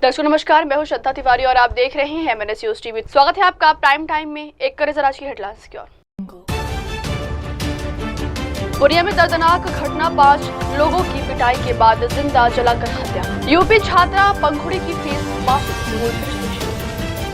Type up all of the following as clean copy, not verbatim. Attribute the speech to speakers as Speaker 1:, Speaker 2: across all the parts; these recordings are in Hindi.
Speaker 1: दर्शकों नमस्कार, मैं हूं श्रद्धा तिवारी और आप देख रहे हैं MNS न्यूज टीवी। स्वागत है आपका प्राइम टाइम में। एक नजर आज की हेडलाइंस की ओर। पूर्णिया में दर्दनाक घटना, 5 लोगों की पिटाई के बाद जिंदा जलाकर हत्या। यूपी छात्रा पंखुड़ी की फीस माफी।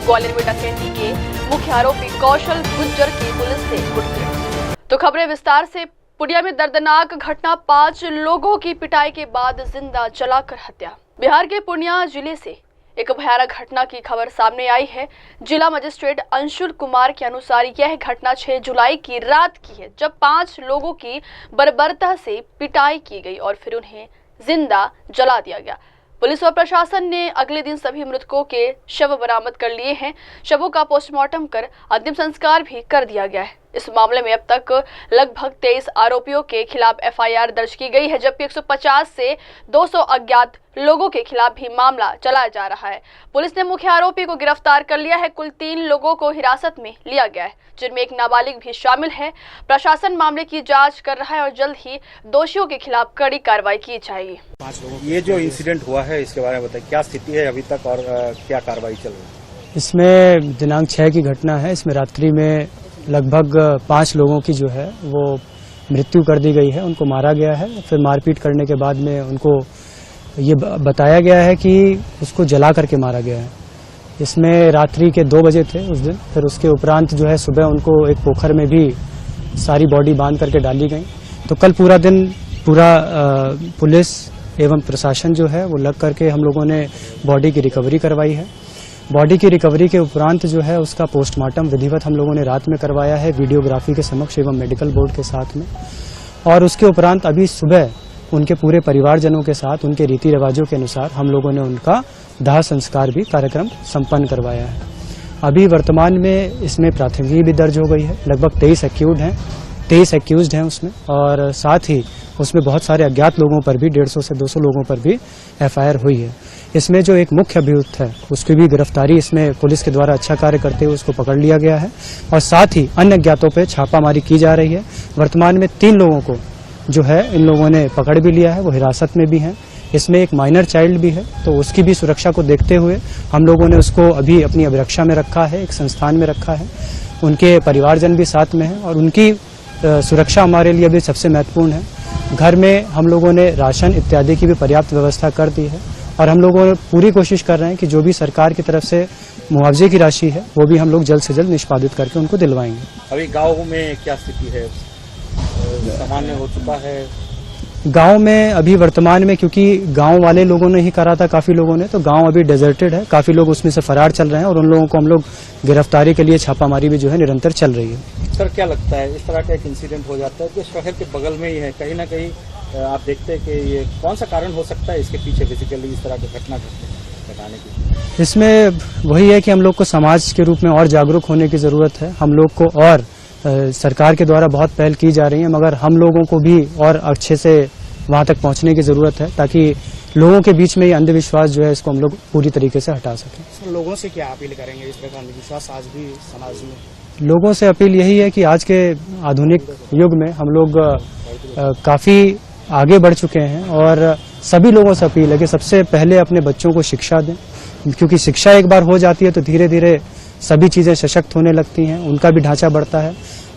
Speaker 1: ग्वालियर में डकैती के मुख्य आरोपी कौशल गुज्जर की पुलिस से मुठभेड़। तो खबरें विस्तार से। पूर्णिया में दर्दनाक घटना, 5 लोगों की पिटाई के बाद जिंदा जलाकर हत्या। बिहार के पूर्णिया जिले से एक भयानक घटना की खबर सामने आई है। जिला मजिस्ट्रेट अंशुल कुमार के अनुसार यह घटना 6 जुलाई की रात की है, जब 5 लोगों की बर्बरता से पिटाई की गई और फिर उन्हें जिंदा जला दिया गया। पुलिस और प्रशासन ने अगले दिन सभी मृतकों के शव बरामद कर लिए हैं। शवों का पोस्टमार्टम कर अंतिम संस्कार भी कर दिया गया है। इस मामले में अब तक लगभग 23 आरोपियों के खिलाफ FIR दर्ज की गई है, जबकि 150 से 200 अज्ञात लोगों के खिलाफ भी मामला चलाया जा रहा है। पुलिस ने मुख्य आरोपी को गिरफ्तार कर लिया है। कुल 3 लोगों को हिरासत में लिया गया है, जिनमें एक नाबालिग भी शामिल है। प्रशासन मामले की जांच कर रहा है और जल्द ही दोषियों के खिलाफ कड़ी कार्रवाई की जाएगी।
Speaker 2: ये जो इंसिडेंट हुआ है इसके बारे में बताइए, क्या स्थिति है अभी तक और क्या कार्रवाई चल रही है?
Speaker 3: इसमें दिनांक 6 की घटना है। इसमें रात्रि में लगभग 5 लोगों की जो है वो मृत्यु कर दी गई है, उनको मारा गया है। फिर मारपीट करने के बाद में उनको ये बताया गया है कि उसको जला करके मारा गया है। इसमें रात्रि के 2 बजे थे उस दिन। फिर उसके उपरांत जो है सुबह उनको एक पोखर में भी सारी बॉडी बांध करके डाली गई। तो कल पूरा दिन पुलिस एवं प्रशासन जो है वो लग करके हम लोगों ने बॉडी की रिकवरी करवाई है। बॉडी की रिकवरी के उपरांत जो है उसका पोस्टमार्टम विधिवत हम लोगों ने रात में करवाया है, वीडियोग्राफी के समक्ष एवं मेडिकल बोर्ड के साथ में। और उसके उपरांत अभी सुबह उनके पूरे परिवारजनों के साथ उनके रीति रिवाजों के अनुसार हम लोगों ने उनका दाह संस्कार भी कार्यक्रम संपन्न करवाया है। अभी वर्तमान में इसमें प्राथमिकी भी दर्ज हो गई है। लगभग 23 एक्यूज्ड हैं उसमें, और साथ ही उसमें बहुत सारे अज्ञात लोगों पर भी 150 से 200 लोगों पर भी FIR हुई है। इसमें जो एक मुख्य अभियुक्त है उसकी भी गिरफ्तारी इसमें पुलिस के द्वारा अच्छा कार्य करते हुए उसको पकड़ लिया गया है, और साथ ही अन्य अज्ञातों पे छापामारी की जा रही है। वर्तमान में 3 लोगों को जो है इन लोगों ने पकड़ भी लिया है, वो हिरासत में भी हैं। इसमें एक माइनर चाइल्ड भी है, तो उसकी भी सुरक्षा को देखते हुए हम लोगों ने उसको अभी अपनी अभिरक्षा में रखा है, एक संस्थान में रखा है। उनके परिवारजन भी साथ में हैं और उनकी सुरक्षा हमारे लिए भी सबसे महत्वपूर्ण है। घर में हम लोगों ने राशन इत्यादि की भी पर्याप्त व्यवस्था कर दी है, और हम लोगों ने पूरी कोशिश कर रहे हैं कि जो भी सरकार की तरफ से मुआवजे की राशि है वो भी हम लोग जल्द से जल्द निष्पादित करके उनको दिलवाएंगे।
Speaker 2: अभी गाँव में क्या स्थिति है? सामान्य हो चुका है?
Speaker 3: गांव में अभी वर्तमान में, क्योंकि गांव वाले लोगों ने ही करा था काफी लोगों ने, तो गांव अभी डेजर्टेड है। काफी लोग उसमें से फरार चल रहे हैं और उन लोगों को हम लोग गिरफ्तारी के लिए छापामारी भी जो है निरंतर चल रही है।
Speaker 2: सर, क्या लगता है इस तरह का एक इंसिडेंट हो जाता है जो शहर के बगल में ही है, कहीं ना कहीं आप देखते हैं कि ये कौन सा कारण हो सकता है इसके पीछे बेसिकली इस तरह की घटना घटाने की?
Speaker 3: इसमें वही है कि हम लोग को समाज के रूप में और जागरूक होने की जरूरत है। हम लोग को और सरकार के द्वारा बहुत पहल की जा रही है, मगर हम लोगों को भी और अच्छे से वहां तक पहुंचने की जरूरत है, ताकि लोगों के बीच में ये अंधविश्वास जो है इसको हम लोग पूरी तरीके से हटा सकें।
Speaker 2: सर, लोगों से क्या अपील करेंगे? इस प्रकार अंधविश्वास आज भी समाज में?
Speaker 3: लोगों से अपील यही है कि आज के आधुनिक युग में हम लोग काफी आगे बढ़ चुके हैं, और सभी लोगों से अपील है कि सबसे पहले अपने बच्चों को शिक्षा दें, क्योंकि शिक्षा एक बार हो जाती है तो धीरे धीरे सभी चीजें सशक्त होने लगती हैं, उनका भी ढांचा बढ़ता है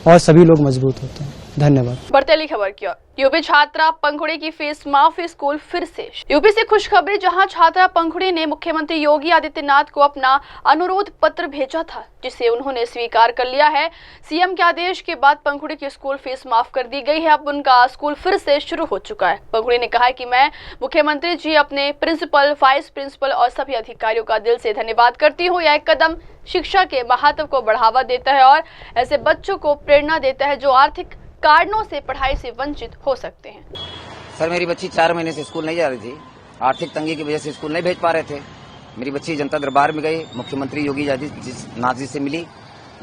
Speaker 3: और सभी लोग मजबूत होते हैं। धन्यवाद।
Speaker 1: बढ़ते अगली खबर की ओर। यूपी छात्रा पंखुड़ी की फीस माफी, स्कूल फिर से। यूपी से खुशखबरी, जहां छात्रा पंखुड़ी ने मुख्यमंत्री योगी आदित्यनाथ को अपना अनुरोध पत्र भेजा था, जिसे उन्होंने स्वीकार कर लिया है। सीएम के आदेश के बाद पंखुड़ी की स्कूल फीस माफ कर दी गई है। अब उनका स्कूल फिर से शुरू हो चुका है। पंखुड़ी ने कहा है कि मैं मुख्यमंत्री जी, अपने प्रिंसिपल, वाइस प्रिंसिपल और सभी अधिकारियों का दिल से धन्यवाद करती हूँ। यह एक कदम शिक्षा के महत्व को बढ़ावा देता है और ऐसे बच्चों को प्रेरणा देता है जो आर्थिक कारणों से पढ़ाई से वंचित हो सकते हैं।
Speaker 4: सर, मेरी बच्ची 4 महीने से स्कूल नहीं जा रही थी। आर्थिक तंगी की वजह से स्कूल नहीं भेज पा रहे थे। मेरी बच्ची जनता दरबार में गई, मुख्यमंत्री योगी आदित्यनाथ जी से मिली।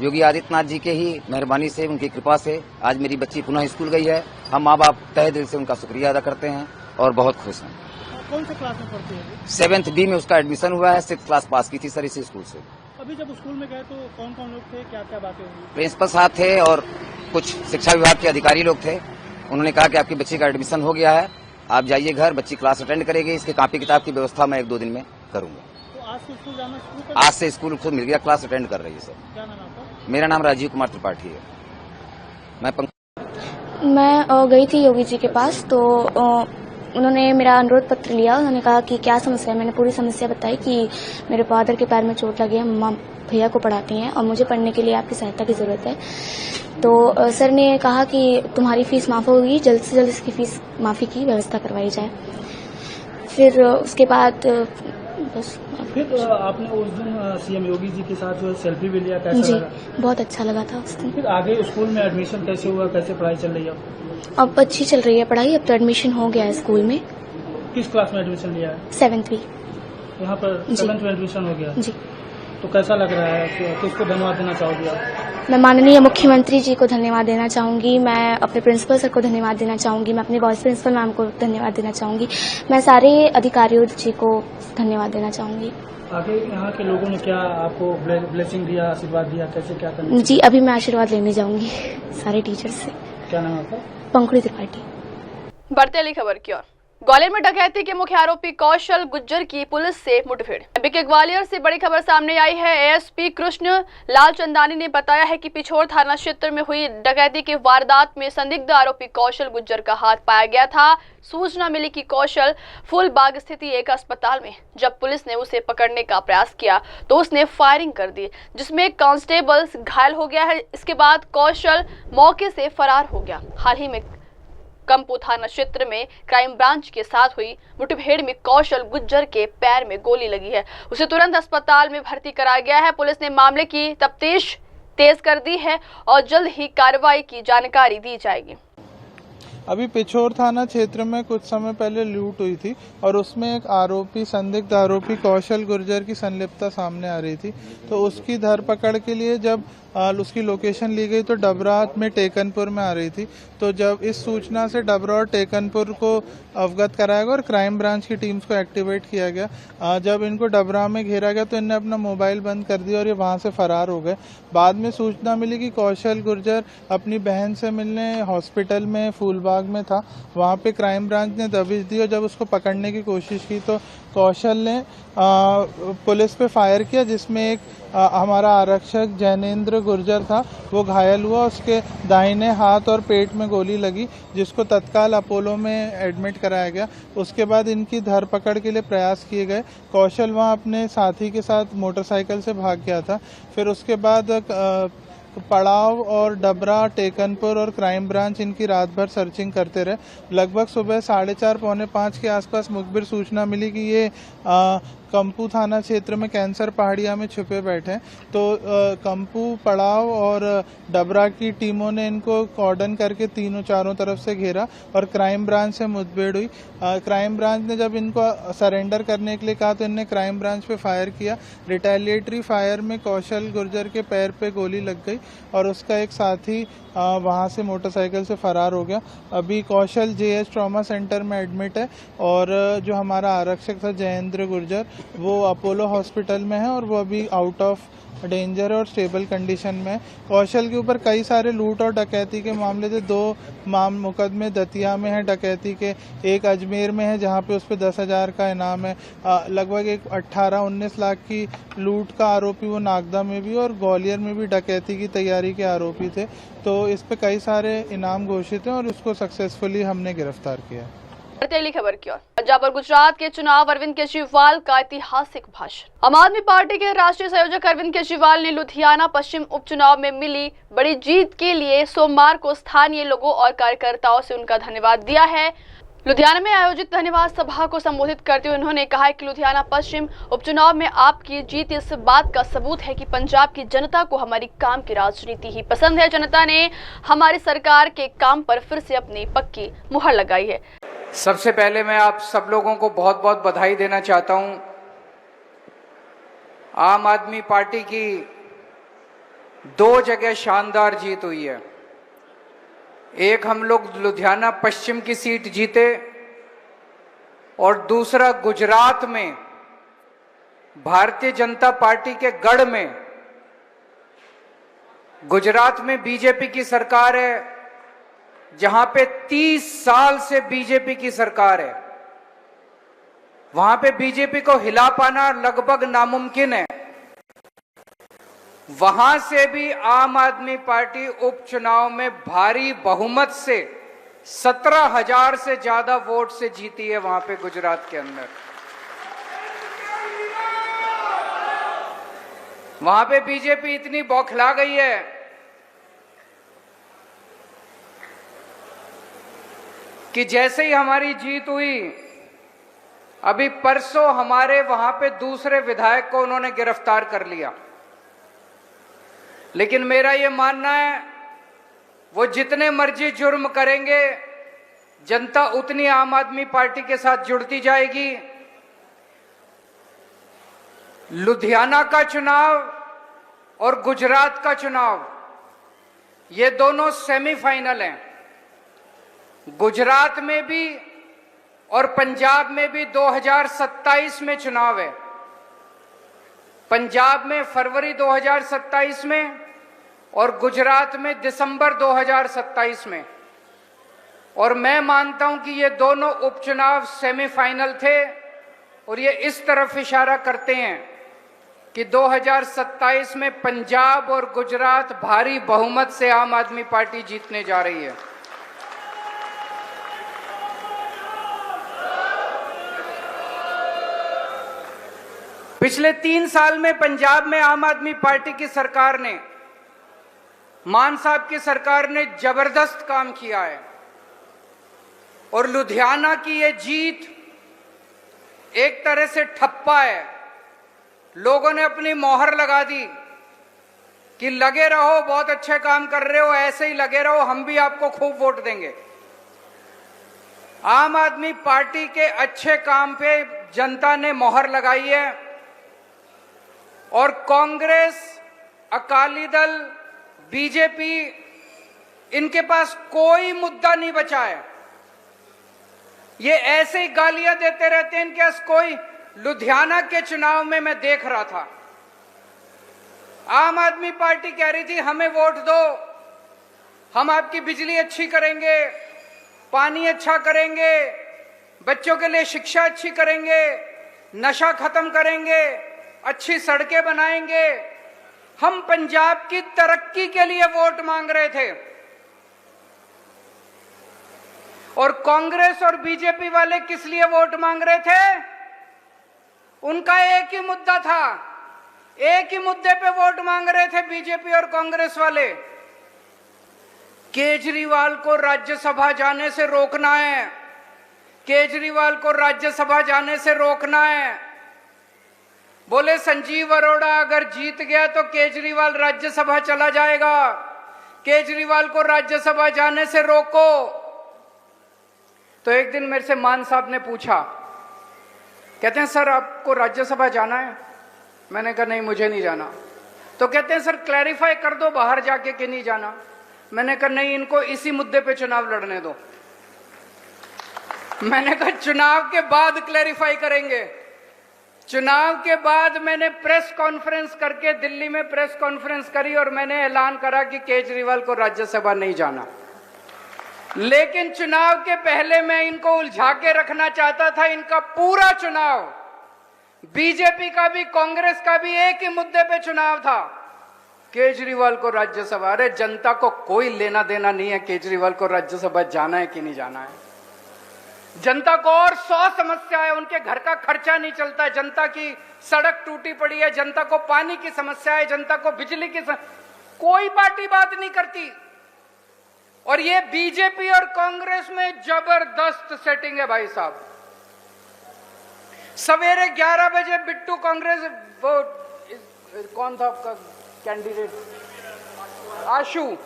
Speaker 4: योगी आदित्यनाथ जी के ही मेहरबानी से, उनकी कृपा से आज मेरी बच्ची पुनः स्कूल गई है। हम माँ बाप तहे दिल से उनका शुक्रिया अदा करते हैं और बहुत खुश हैं।
Speaker 2: कौन सी क्लास में पढ़ती है?
Speaker 4: 7th B में उसका एडमिशन हुआ है। 6th क्लास पास की थी सर इसी स्कूल से।
Speaker 2: अभी जब स्कूल में गए तो कौन कौन लोग थे, क्या क्या बातें हुई?
Speaker 4: प्रिंसिपल साहब थे और कुछ शिक्षा विभाग के अधिकारी लोग थे। उन्होंने कहा कि आपकी बच्ची का एडमिशन हो गया है, आप जाइए घर, बच्ची क्लास अटेंड करेगी, इसके कॉपी किताब की व्यवस्था मैं 1-2 दिन में करूंगा।
Speaker 2: तो आज से स्कूल जाना शुरू कर?
Speaker 4: आज से स्कूल को मिल गया, क्लास अटेंड कर रही है सर।
Speaker 2: क्या नाम है आपका?
Speaker 4: मेरा नाम राजीव कुमार त्रिपाठी है।
Speaker 5: मैं गई थी योगी जी के पास, तो उन्होंने मेरा अनुरोध पत्र लिया। उन्होंने कहा कि क्या समस्या है। मैंने पूरी समस्या बताई कि मेरे फादर के पैर में चोट लगी है, मम्मा भैया को पढ़ाती हैं और मुझे पढ़ने के लिए आपकी सहायता की ज़रूरत है। तो सर ने कहा कि तुम्हारी फीस माफ़ होगी, जल्द से जल्द इसकी फीस माफ़ी की व्यवस्था करवाई जाए। फिर उसके बाद बस।
Speaker 3: फिर आपने उस दिन सीएम योगी जी के साथ जो सेल्फी भी लिया, कैसा
Speaker 5: जी
Speaker 3: लगा?
Speaker 5: बहुत अच्छा लगा था उस दिन।
Speaker 3: फिर आगे स्कूल में एडमिशन कैसे हुआ, कैसे पढ़ाई चल रही है?
Speaker 5: अब अच्छी चल रही है पढ़ाई। अब तो एडमिशन हो गया है स्कूल में।
Speaker 3: किस क्लास में एडमिशन लिया है?
Speaker 5: 7वीं।
Speaker 3: यहाँ पर
Speaker 5: जी।
Speaker 3: 7th में एडमिशन हो गया।
Speaker 5: जी,
Speaker 3: तो कैसा लग रहा है? किसको धन्यवाद देना चाहोगे आप?
Speaker 5: मैं माननीय मुख्यमंत्री जी को धन्यवाद देना चाहूंगी। मैं अपने प्रिंसिपल सर को धन्यवाद देना चाहूंगी। मैं अपने वाइस प्रिंसिपल मैम को धन्यवाद देना चाहूंगी। मैं सारे अधिकारियों जी को धन्यवाद देना चाहूंगी।
Speaker 3: आगे यहाँ के लोगों ने क्या आपको ब्लेसिंग दिया, आशीर्वाद दिया, कैसे क्या करना?
Speaker 5: जी, अभी मैं आशीर्वाद लेने जाऊंगी सारे टीचर्स से।
Speaker 3: क्या नाम है आपका?
Speaker 5: पंखुड़ी त्रिपाठी।
Speaker 1: बढ़ते अगली खबर की ओर। ग्वालियर में डकैती के मुख्य आरोपी कौशल गुज्जर की पुलिस से मुठभेड़। एमपी के ग्वालियर से बड़ी खबर सामने आई है। एएसपी कृष्ण लाल चंदानी ने बताया है कि पिछोर थाना क्षेत्र में हुई डकैती की वारदात में संदिग्ध आरोपी कौशल गुज्जर का हाथ पाया गया था। सूचना मिली कि कौशल फूलबाग स्थित एक अस्पताल में जब पुलिस ने उसे पकड़ने का प्रयास किया तो उसने फायरिंग कर दी, जिसमें कांस्टेबल घायल हो गया है। इसके बाद कौशल मौके से फरार हो गया। हाल ही में कंपू थाना क्षेत्र में क्राइम ब्रांच के साथ हुई मुठभेड़ में कौशल गुज्जर के पैर में गोली लगी है। उसे तुरंत अस्पताल में भर्ती कराया गया है। पुलिस ने मामले की तफ्तीश तेज कर दी है और जल्द ही कार्रवाई की जानकारी दी जाएगी।
Speaker 6: अभी पिछोर थाना क्षेत्र में कुछ समय पहले लूट हुई थी और उसमें एक आरोपी, संदिग्ध आरोपी कौशल गुर्जर की संलिप्तता सामने आ रही थी। तो उसकी धरपकड़ के लिए जब उसकी लोकेशन ली गई तो डबरा में टेकनपुर में आ रही थी। तो जब इस सूचना से डबरा और टेकनपुर को अवगत कराया गया और क्राइम ब्रांच की टीम्स को एक्टिवेट किया गया। जब इनको डबरा में घेरा गया तो इनने अपना मोबाइल बंद कर दिया और ये वहां से फरार हो गए। बाद में सूचना मिली कि कौशल गुर्जर अपनी बहन से मिलने हॉस्पिटल में फूलबाग में था। वहां पे क्राइम ब्रांच ने दबिश दी और जब उसको पकड़ने की कोशिश की तो कौशल ने पुलिस पे फायर किया, जिसमें एक हमारा आरक्षक जैनेंद्र गुर्जर था, वो घायल हुआ। उसके दाहिने हाथ और पेट में गोली लगी, जिसको तत्काल अपोलो में एडमिट कराया गया। उसके बाद इनकी धरपकड़ के लिए प्रयास किए गए। कौशल वहां अपने साथी के साथ मोटरसाइकिल से भाग गया था। फिर उसके बाद पड़ाव और डबरा, टेकनपुर और क्राइम ब्रांच इनकी रात भर सर्चिंग करते रहे। लगभग सुबह 4:30 पौने 5 के आसपास मुखबिर सूचना मिली कि ये कंपू थाना क्षेत्र में कैंसर पहाड़िया में छुपे बैठे हैं। तो कंपू, पड़ाव और डबरा की टीमों ने इनको कॉर्डन करके तीनों चारों तरफ से घेरा और क्राइम ब्रांच से मुठभेड़ हुई। क्राइम ब्रांच ने जब इनको सरेंडर करने के लिए कहा तो इनने क्राइम ब्रांच पे फायर किया। रिटेलिएटरी फायर में कौशल गुर्जर के पैर पे गोली लग गई और उसका एक साथी वहां से मोटरसाइकिल से फरार हो गया। अभी कौशल जेएच ट्रॉमा सेंटर में एडमिट है और जो हमारा आरक्षक था जयेंद्र गुर्जर, वो अपोलो हॉस्पिटल में है और वो अभी आउट ऑफ डेंजर और स्टेबल कंडीशन में। कौशल के ऊपर कई सारे लूट और डकैती के मामले थे। 2 मुकदमे दतिया में है डकैती के, एक अजमेर में है जहां पे उस पर 10,000 का इनाम है। लगभग एक 18-19 लाख की लूट का आरोपी वो नागदा में भी और ग्वालियर में भी डकैती की तैयारी के आरोपी थे। तो इस पे कई सारे इनाम घोषित हैं और उसको सक्सेसफुली हमने गिरफ्तार किया।
Speaker 1: अगली खबर की ओर। पंजाब और गुजरात के चुनाव, अरविंद केजरीवाल का ऐतिहासिक भाषण। आम आदमी पार्टी के राष्ट्रीय संयोजक अरविंद केजरीवाल ने लुधियाना पश्चिम उपचुनाव में मिली बड़ी जीत के लिए सोमवार को स्थानीय लोगों और कार्यकर्ताओं से उनका धन्यवाद दिया है। लुधियाना में आयोजित धन्यवाद सभा को संबोधित करते हुए उन्होंने कहा कि लुधियाना पश्चिम उपचुनाव में आपकी जीत इस बात का सबूत है कि पंजाब की जनता को हमारी काम की राजनीति ही पसंद है। जनता ने हमारी सरकार के काम पर फिर से अपनी पक्की मुहर लगाई है।
Speaker 7: सबसे पहले मैं आप सब लोगों को बहुत बहुत बधाई देना चाहता हूं। आम आदमी पार्टी की 2 जगह शानदार जीत हुई है। एक हम लोग लुधियाना पश्चिम की सीट जीते और दूसरा गुजरात में भारतीय जनता पार्टी के गढ़ में, गुजरात में बीजेपी की सरकार है, जहां पे 30 साल से बीजेपी की सरकार है। वहां पे बीजेपी को हिला पाना लगभग नामुमकिन है। वहां से भी आम आदमी पार्टी उपचुनाव में भारी बहुमत से 17,000 से ज्यादा वोट से जीती है वहां पे गुजरात के अंदर। वहां पे बीजेपी इतनी बौखला गई है कि जैसे ही हमारी जीत हुई, अभी परसों हमारे वहां पे दूसरे विधायक को उन्होंने गिरफ्तार कर लिया। लेकिन मेरा ये मानना है वो जितने मर्जी जुर्म करेंगे, जनता उतनी आम आदमी पार्टी के साथ जुड़ती जाएगी। लुधियाना का चुनाव और गुजरात का चुनाव, ये दोनों सेमीफाइनल हैं। गुजरात में भी और पंजाब में भी 2027 में चुनाव है। पंजाब में फरवरी 2027 में और गुजरात में दिसंबर 2027 में। और मैं मानता हूं कि ये दोनों उपचुनाव सेमीफाइनल थे और ये इस तरफ इशारा करते हैं कि 2027 में पंजाब और गुजरात भारी बहुमत से आम आदमी पार्टी जीतने जा रही है। पिछले 3 साल में पंजाब में आम आदमी पार्टी की सरकार ने, मान साहब की सरकार ने जबरदस्त काम किया है। और लुधियाना की ये जीत एक तरह से ठप्पा है। लोगों ने अपनी मोहर लगा दी कि लगे रहो, बहुत अच्छे काम कर रहे हो, ऐसे ही लगे रहो, हम भी आपको खूब वोट देंगे। आम आदमी पार्टी के अच्छे काम पे जनता ने मोहर लगाई है और कांग्रेस, अकाली दल, बीजेपी, इनके पास कोई मुद्दा नहीं बचा है। ये ऐसे ही गालियां देते रहते हैं, इनके पास कोई। लुधियाना के चुनाव में मैं देख रहा था, आम आदमी पार्टी कह रही थी हमें वोट दो, हम आपकी बिजली अच्छी करेंगे, पानी अच्छा करेंगे, बच्चों के लिए शिक्षा अच्छी करेंगे, नशा खत्म करेंगे, अच्छी सड़कें बनाएंगे। हम पंजाब की तरक्की के लिए वोट मांग रहे थे। और कांग्रेस और बीजेपी वाले किस लिए वोट मांग रहे थे? उनका एक ही मुद्दा था, एक ही मुद्दे पे वोट मांग रहे थे बीजेपी और कांग्रेस वाले। केजरीवाल को राज्यसभा जाने से रोकना है, केजरीवाल को राज्यसभा जाने से रोकना है। बोले संजीव अरोड़ा अगर जीत गया तो केजरीवाल राज्यसभा चला जाएगा, केजरीवाल को राज्यसभा जाने से रोको। तो एक दिन मेरे से मान साहब ने पूछा, कहते हैं सर आपको राज्यसभा जाना है? मैंने कहा नहीं मुझे नहीं जाना। तो कहते हैं सर क्लैरिफाई कर दो बाहर जाके कि नहीं जाना। मैंने कहा नहीं, इनको इसी मुद्दे पे चुनाव लड़ने दो। मैंने कहा चुनाव के बाद क्लैरिफाई करेंगे। चुनाव के बाद मैंने प्रेस कॉन्फ्रेंस करके दिल्ली में प्रेस कॉन्फ्रेंस करी और मैंने ऐलान करा कि केजरीवाल को राज्यसभा नहीं जाना। लेकिन चुनाव के पहले मैं इनको उलझा के रखना चाहता था। इनका पूरा चुनाव, बीजेपी का भी कांग्रेस का भी, एक ही मुद्दे पे चुनाव था, केजरीवाल को राज्यसभा। अरे जनता को कोई लेना देना नहीं है केजरीवाल को राज्यसभा जाना है कि नहीं जाना है। जनता को और 100 समस्या है, उनके घर का खर्चा नहीं चलता, जनता की सड़क टूटी पड़ी है, जनता को पानी की समस्या है, जनता को बिजली की कोई पार्टी बात नहीं करती। और ये बीजेपी और कांग्रेस में जबरदस्त सेटिंग है भाई साहब। सवेरे 11 बजे बिट्टू कांग्रेस, वो कौन था आपका कैंडिडेट, आशु,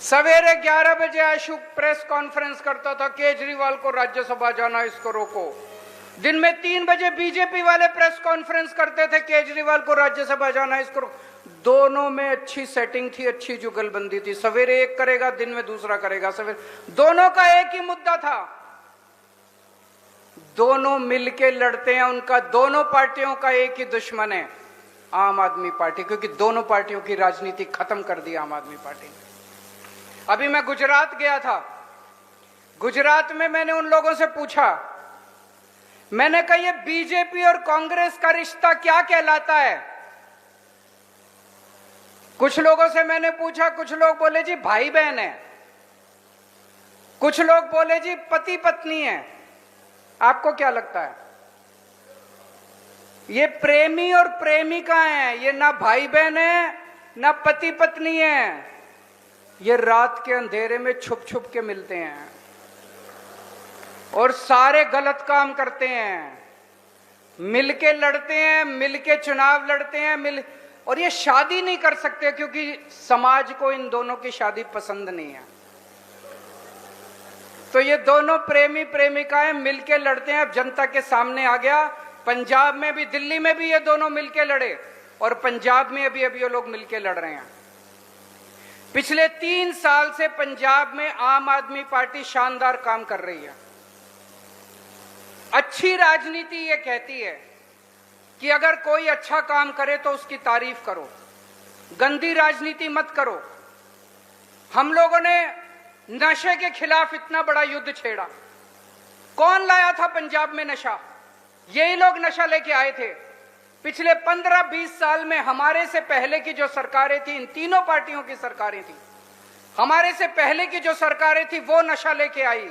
Speaker 7: सवेरे 11 बजे आशु प्रेस कॉन्फ्रेंस करता था केजरीवाल को राज्यसभा जाना, इसको रोको। दिन में 3 बजे बीजेपी वाले प्रेस कॉन्फ्रेंस करते थे केजरीवाल को राज्यसभा जाना, इसको रोको। दोनों में अच्छी सेटिंग थी, अच्छी जुगलबंदी थी। सवेरे एक करेगा, दिन में दूसरा करेगा। सवेरे दोनों का एक ही मुद्दा था, दोनों मिलके लड़ते हैं। उनका दोनों पार्टियों का एक ही दुश्मन है, आम आदमी पार्टी, क्योंकि दोनों पार्टियों की राजनीति खत्म कर दी आम आदमी पार्टी ने। अभी मैं गुजरात गया था, गुजरात में मैंने उन लोगों से पूछा मैंने कहा ये बीजेपी और कांग्रेस का रिश्ता क्या कहलाता है? कुछ लोगों से मैंने पूछा, कुछ लोग बोले जी भाई बहन है, कुछ लोग बोले जी पति पत्नी है। आपको क्या लगता है? ये प्रेमी और प्रेमिका हैं, ये ना भाई बहन है ना पति पत्नी है। ये रात के अंधेरे में छुप छुप के मिलते हैं और सारे गलत काम करते हैं, मिलके लड़ते हैं, मिलके चुनाव लड़ते हैं, और ये शादी नहीं कर सकते क्योंकि समाज को इन दोनों की शादी पसंद नहीं है। तो ये दोनों प्रेमी प्रेमिकाएं मिलके लड़ते हैं। अब जनता के सामने आ गया, पंजाब में भी, दिल्ली में भी ये दोनों मिलके लड़े और पंजाब में अभी ये लोग मिलके लड़ रहे हैं। पिछले 3 साल से पंजाब में आम आदमी पार्टी शानदार काम कर रही है। अच्छी राजनीति ये कहती है कि अगर कोई अच्छा काम करे तो उसकी तारीफ करो, गंदी राजनीति मत करो। हम लोगों ने नशे के खिलाफ इतना बड़ा युद्ध छेड़ा। कौन लाया था पंजाब में नशा? यही लोग नशा लेके आए थे। पिछले 15-20 साल में हमारे से पहले की जो सरकारें थी, इन तीनों पार्टियों की सरकारें थी, हमारे से पहले की जो सरकारें थी वो नशा लेके आई।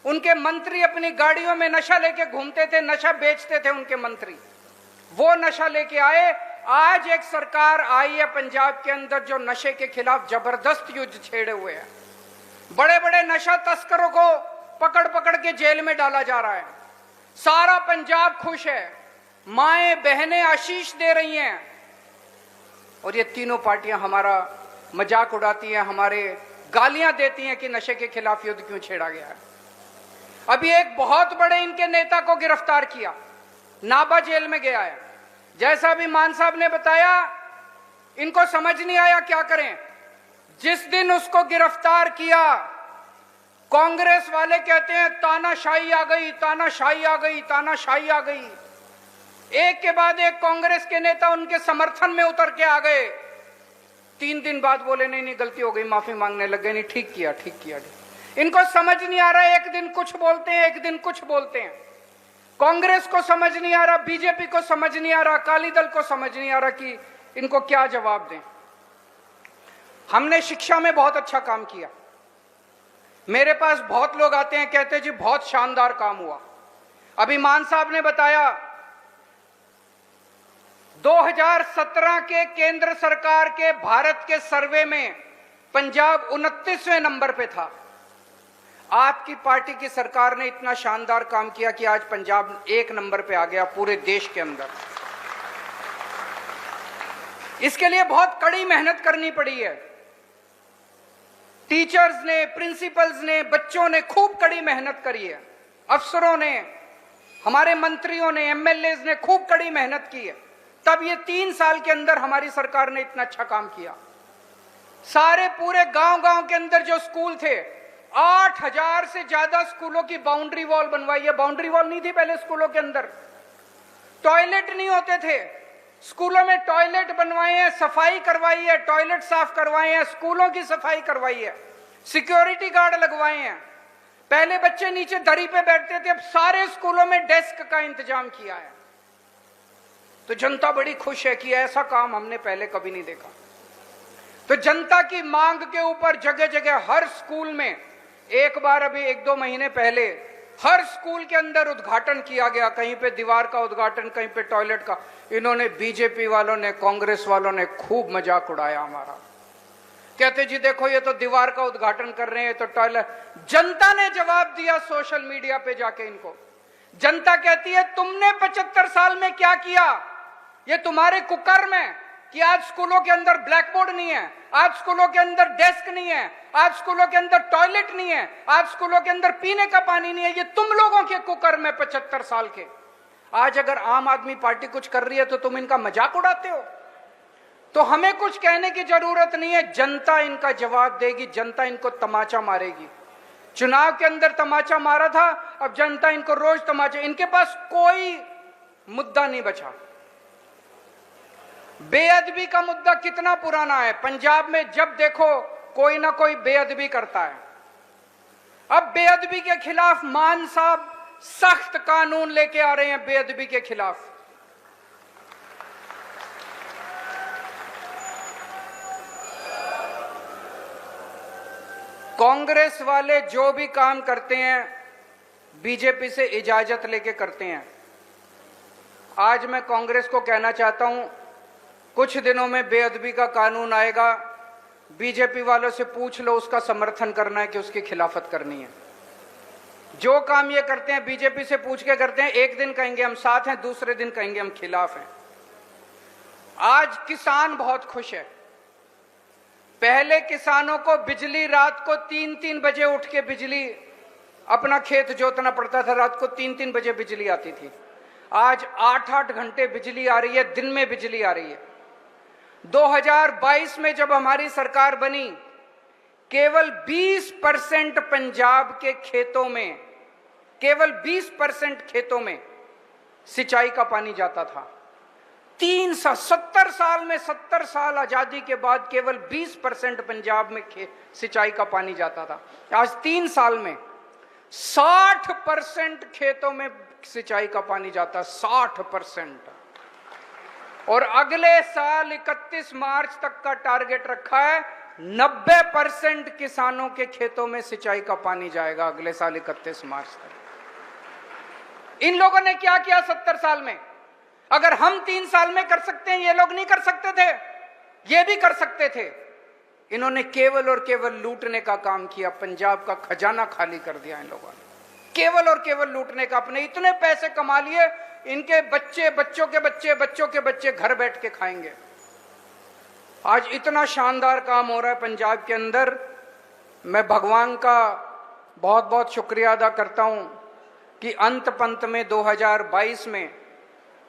Speaker 7: उनके मंत्री अपनी गाड़ियों में नशा लेके घूमते थे, नशा बेचते थे उनके मंत्री, वो नशा लेके आए। आज एक सरकार आई है पंजाब के अंदर जो नशे के खिलाफ जबरदस्त युद्ध छेड़े हुए है। बड़े बड़े नशा तस्करों को पकड़ पकड़ के जेल में डाला जा रहा है। सारा पंजाब खुश है, माएं बहनें आशीष दे रही हैं। और ये तीनों पार्टियां हमारा मजाक उड़ाती हैं, हमारे गालियां देती हैं कि नशे के खिलाफ युद्ध क्यों छेड़ा गया है। अभी एक बहुत बड़े इनके नेता को गिरफ्तार किया, नाभा जेल में गया है। जैसा अभी मान साहब ने बताया, इनको समझ नहीं आया क्या करें। जिस दिन उसको गिरफ्तार किया, कांग्रेस वाले कहते हैं तानाशाही आ गई, तानाशाही आ गई, तानाशाही आ गई। एक के बाद एक कांग्रेस के नेता उनके समर्थन में उतर के आ गए। 3 दिन बाद बोले नहीं नहीं गलती हो गई, माफी मांगने लग गए, नहीं ठीक किया ठीक किया। इनको समझ नहीं आ रहा, एक दिन कुछ बोलते हैं एक दिन कुछ बोलते हैं। कांग्रेस को समझ नहीं आ रहा, बीजेपी को समझ नहीं आ रहा, अकाली दल को समझ नहीं आ रहा कि इनको क्या जवाब दें। हमने शिक्षा में बहुत अच्छा काम किया। मेरे पास बहुत लोग आते हैं, कहते हैं जी बहुत शानदार काम हुआ। अभी मान साहब ने बताया 2017 के केंद्र सरकार के भारत के सर्वे में पंजाब 29वें नंबर पे था। आपकी पार्टी की सरकार ने इतना शानदार काम किया कि आज पंजाब 1 नंबर पे आ गया पूरे देश के अंदर। इसके लिए बहुत कड़ी मेहनत करनी पड़ी है। टीचर्स ने, प्रिंसिपल्स ने, बच्चों ने खूब कड़ी मेहनत करी है। अफसरों ने, हमारे मंत्रियों ने, एमएलएज ने खूब कड़ी मेहनत की है। तब ये 3 साल के अंदर हमारी सरकार ने इतना अच्छा काम किया। सारे पूरे गांव-गांव के अंदर जो स्कूल थे, 8000 से ज्यादा स्कूलों की बाउंड्री वॉल बनवाई है। बाउंड्री वॉल नहीं थी पहले स्कूलों के अंदर, टॉयलेट नहीं होते थे, स्कूलों में टॉयलेट बनवाए हैं, सफाई करवाई है, टॉयलेट साफ करवाए हैं, स्कूलों की सफाई करवाई है, सिक्योरिटी गार्ड लगवाए हैं। पहले बच्चे नीचे दरी पे बैठते थे, अब सारे स्कूलों में डेस्क का इंतजाम किया है। तो जनता बड़ी खुश है कि ऐसा काम हमने पहले कभी नहीं देखा। तो जनता की मांग के ऊपर जगह जगह हर स्कूल में, एक बार अभी 1-2 महीने पहले हर स्कूल के अंदर उद्घाटन किया गया। कहीं पे दीवार का उद्घाटन, कहीं पे टॉयलेट का। इन्होंने, बीजेपी वालों ने, कांग्रेस वालों ने खूब मजाक उड़ाया हमारा। कहते जी देखो ये तो दीवार का उद्घाटन कर रहे हैं, तो टॉयलेट। जनता ने जवाब दिया सोशल मीडिया पे जाके इनको। जनता कहती है तुमने 75 साल में क्या किया? ये तुम्हारे कुकर्म है कि आज स्कूलों के अंदर ब्लैक बोर्ड नहीं है, आज स्कूलों के अंदर डेस्क नहीं है, आज स्कूलों के अंदर टॉयलेट नहीं है, आज स्कूलों के अंदर पीने का पानी नहीं है। ये तुम लोगों के कुकर्म है 75 साल के। आज अगर आम आदमी पार्टी कुछ कर रही है तो तुम इनका मजाक उड़ाते हो। तो हमें कुछ कहने की जरूरत नहीं है, जनता इनका जवाब देगी, जनता इनको तमाचा मारेगी। चुनाव के अंदर तमाचा मारा था, अब जनता इनको रोज तमाचा। इनके पास कोई मुद्दा नहीं बचा। बेअदबी का मुद्दा कितना पुराना है, पंजाब में जब देखो कोई ना कोई बेअदबी करता है। अब बेअदबी के खिलाफ मान साहब सख्त कानून लेके आ रहे हैं बेअदबी के खिलाफ। कांग्रेस वाले जो भी काम करते हैं बीजेपी से इजाजत लेके करते हैं। आज मैं कांग्रेस को कहना चाहता हूं, कुछ दिनों में बेअदबी का कानून आएगा, बीजेपी वालों से पूछ लो उसका समर्थन करना है कि उसकी खिलाफत करनी है। जो काम ये करते हैं बीजेपी से पूछ के करते हैं, एक दिन कहेंगे हम साथ हैं, दूसरे दिन कहेंगे हम खिलाफ हैं। आज किसान बहुत खुश है। पहले किसानों को बिजली रात को 3-3 बजे उठ के बिजली अपना खेत जोतना पड़ता था, रात को 3-3 बजे बिजली आती थी। आज 8-8 घंटे बिजली आ रही है, दिन में बिजली आ रही है। 2022 में जब हमारी सरकार बनी, केवल 20% पंजाब के खेतों में, केवल 20% खेतों में सिंचाई का पानी जाता था। 70 साल में, 70 साल आजादी के बाद केवल 20% पंजाब में सिंचाई का पानी जाता था। आज 3 साल में 60% खेतों में सिंचाई का पानी जाता, 60%। और अगले साल 31 मार्च तक का टारगेट रखा है, 90% किसानों के खेतों में सिंचाई का पानी जाएगा अगले साल 31 मार्च तक। इन लोगों ने क्या किया 70 साल में? अगर हम 3 साल में कर सकते हैं, ये लोग नहीं कर सकते थे? ये भी कर सकते थे। इन्होंने केवल और केवल लूटने का काम किया, पंजाब का खजाना खाली कर दिया इन लोगों ने। केवल और केवल लूटने का। अपने इतने पैसे कमा लिए, इनके बच्चे, बच्चों के बच्चे, बच्चों के बच्चे घर बैठ के खाएंगे। आज इतना शानदार काम हो रहा है पंजाब के अंदर। मैं भगवान का बहुत बहुत शुक्रिया अदा करता हूं कि अंत पंत में 2022 में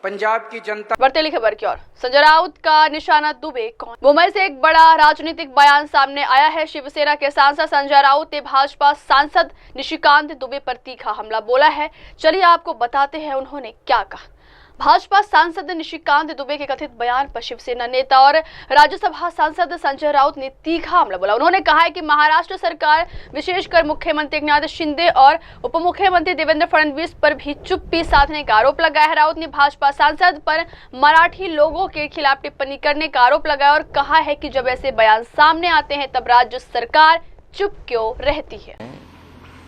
Speaker 7: पंजाब की जनता।
Speaker 1: बढ़ते लिखे खबर की ओर, संजय राउत का निशाना दुबे कौन? मुंबई से एक बड़ा राजनीतिक बयान सामने आया है। शिवसेना के सांसद संजय राउत ने भाजपा सांसद निशिकांत दुबे पर तीखा हमला बोला है। चलिए आपको बताते हैं उन्होंने क्या कहा। भाजपा सांसद निशिकांत दुबे के कथित बयान पर शिवसेना नेता और राज्यसभा सांसद संजय राउत ने तीखा हमला बोला। उन्होंने कहा है कि महाराष्ट्र सरकार, विशेषकर मुख्यमंत्री एकनाथ शिंदे और उप मुख्यमंत्री देवेंद्र फडणवीस पर भी चुप्पी साधने का आरोप लगाया है। राउत ने भाजपा सांसद पर मराठी लोगों के खिलाफ टिप्पणी करने का आरोप लगाया और कहा है कि जब ऐसे बयान सामने आते हैं तब राज्य सरकार चुप क्यों रहती है।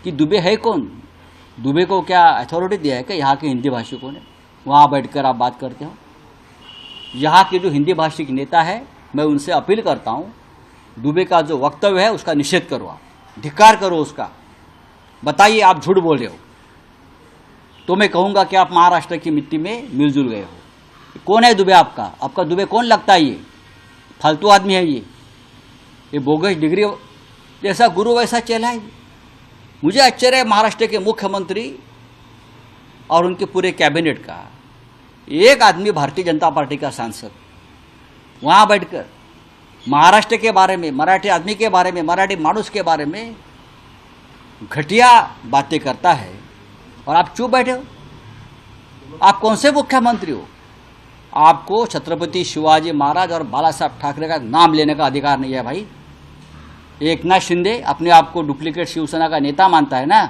Speaker 8: कि दुबे है कौन? दुबे को क्या अथॉरिटी दिया है क्या यहाँ के हिंदी भाषिकों ने? वहाँ बैठकर आप बात करते हो। यहाँ के जो हिंदी भाषिक नेता है, मैं उनसे अपील करता हूँ, दुबे का जो वक्तव्य है उसका निषेध करो, आप धिक्कार करो उसका। बताइए आप झूठ बोल रहे हो तो मैं कहूँगा कि आप महाराष्ट्र की मिट्टी में मिलजुल गए हो। कौन है दुबे आपका? आपका दुबे कौन लगता है? ये फालतू आदमी है, ये बोगस डिग्री जैसा गुरु वैसा चेला है। मुझे आश्चर्य है महाराष्ट्र के मुख्यमंत्री और उनके पूरे कैबिनेट का। एक आदमी भारतीय जनता पार्टी का सांसद वहाँ बैठकर महाराष्ट्र के बारे में, मराठी आदमी के बारे में, मराठी मानुस के बारे में घटिया बातें करता है और आप चुप बैठे हो। आप कौन से मुख्यमंत्री हो? आपको छत्रपति शिवाजी महाराज और बाला साहब ठाकरे का नाम लेने का अधिकार नहीं है भाई। एकनाथ शिंदे अपने आप को डुप्लीकेट शिवसेना का नेता मानता है ना,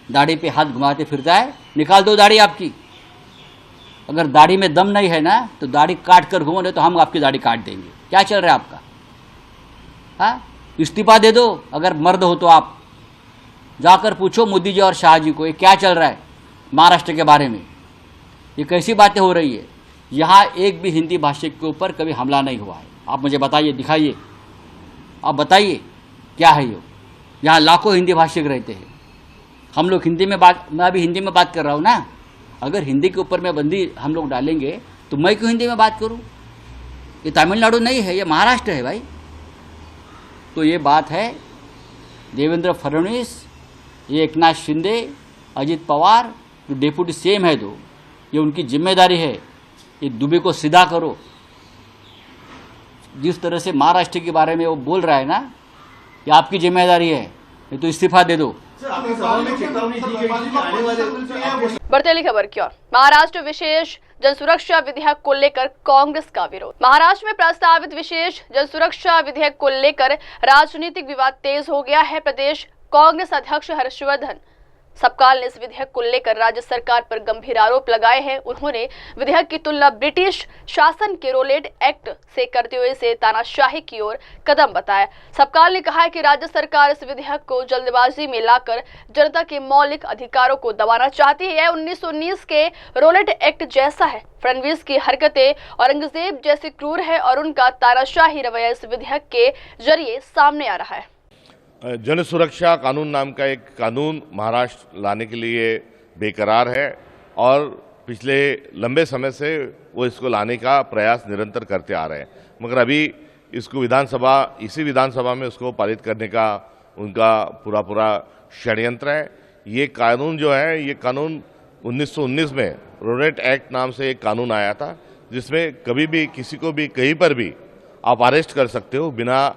Speaker 8: दाढ़ी पे हाथ घुमाते फिरता है। निकाल दो दाढ़ी आपकी। अगर दाढ़ी में दम नहीं है ना तो दाढ़ी काट कर घूमो, नहीं तो हम आपकी दाढ़ी काट देंगे। क्या चल रहा है आपका? हाँ, इस्तीफा दे दो अगर मर्द हो तो। आप जाकर पूछो मोदी जी और शाह जी को ये क्या चल रहा है महाराष्ट्र के बारे में, ये कैसी बातें हो रही है। यहाँ एक भी हिंदी भाषिक के ऊपर कभी हमला नहीं हुआ है। आप मुझे बताइए, दिखाइए, आप बताइए क्या है ये। यहाँ लाखों हिंदी भाषिक रहते हैं। हम लोग हिंदी में बात, मैं अभी हिंदी में बात कर रहा हूँ ना। अगर हिंदी के ऊपर में बंदी हम लोग डालेंगे तो मैं क्यों हिंदी में बात करूँ? ये तमिलनाडु नहीं है, ये महाराष्ट्र है भाई। तो ये बात है देवेंद्र फडणवीस, ये एकनाथ शिंदे, अजित पवार जो डेप्यूटी सीएम है, दो, ये उनकी जिम्मेदारी है। ये दुबे को सीधा करो। जिस तरह से महाराष्ट्र के बारे में वो बोल रहा है ना, ये आपकी जिम्मेदारी है, ये तो इस्तीफा दे दो।
Speaker 1: बढ़ते अगली खबर की ओर, महाराष्ट्र विशेष जनसुरक्षा विधेयक को लेकर कांग्रेस का विरोध। महाराष्ट्र में प्रस्तावित विशेष जनसुरक्षा विधेयक को लेकर राजनीतिक विवाद तेज हो गया है। प्रदेश कांग्रेस अध्यक्ष हर्षवर्धन सबकाल ने इस विधेयक को लेकर राज्य सरकार पर गंभीर आरोप लगाए हैं। उन्होंने विधेयक की तुलना ब्रिटिश शासन के रोलेट एक्ट से करते हुए इसे तानाशाही की ओर कदम बताया। सबकाल ने कहा है कि राज्य सरकार इस विधेयक को जल्दबाजी में लाकर जनता के मौलिक अधिकारों को दबाना चाहती है। यह 1919 के रोलेट एक्ट जैसा है। फडणवीस की हरकतें औरंगजेब जैसी क्रूर है और उनका तानाशाही रवैया इस विधेयक के जरिए सामने आ रहा है।
Speaker 9: जन सुरक्षा कानून नाम का एक कानून महाराष्ट्र लाने के लिए बेकरार है और पिछले लंबे समय से वो इसको लाने का प्रयास निरंतर करते आ रहे हैं, मगर अभी इसको इसी विधानसभा में उसको पारित करने का उनका पूरा षड्यंत्र है। ये कानून जो है, ये कानून 1919 में रोलेट एक्ट नाम से एक कानून आया था, जिसमें कभी भी किसी को भी कहीं पर भी आप अरेस्ट कर सकते हो, बिना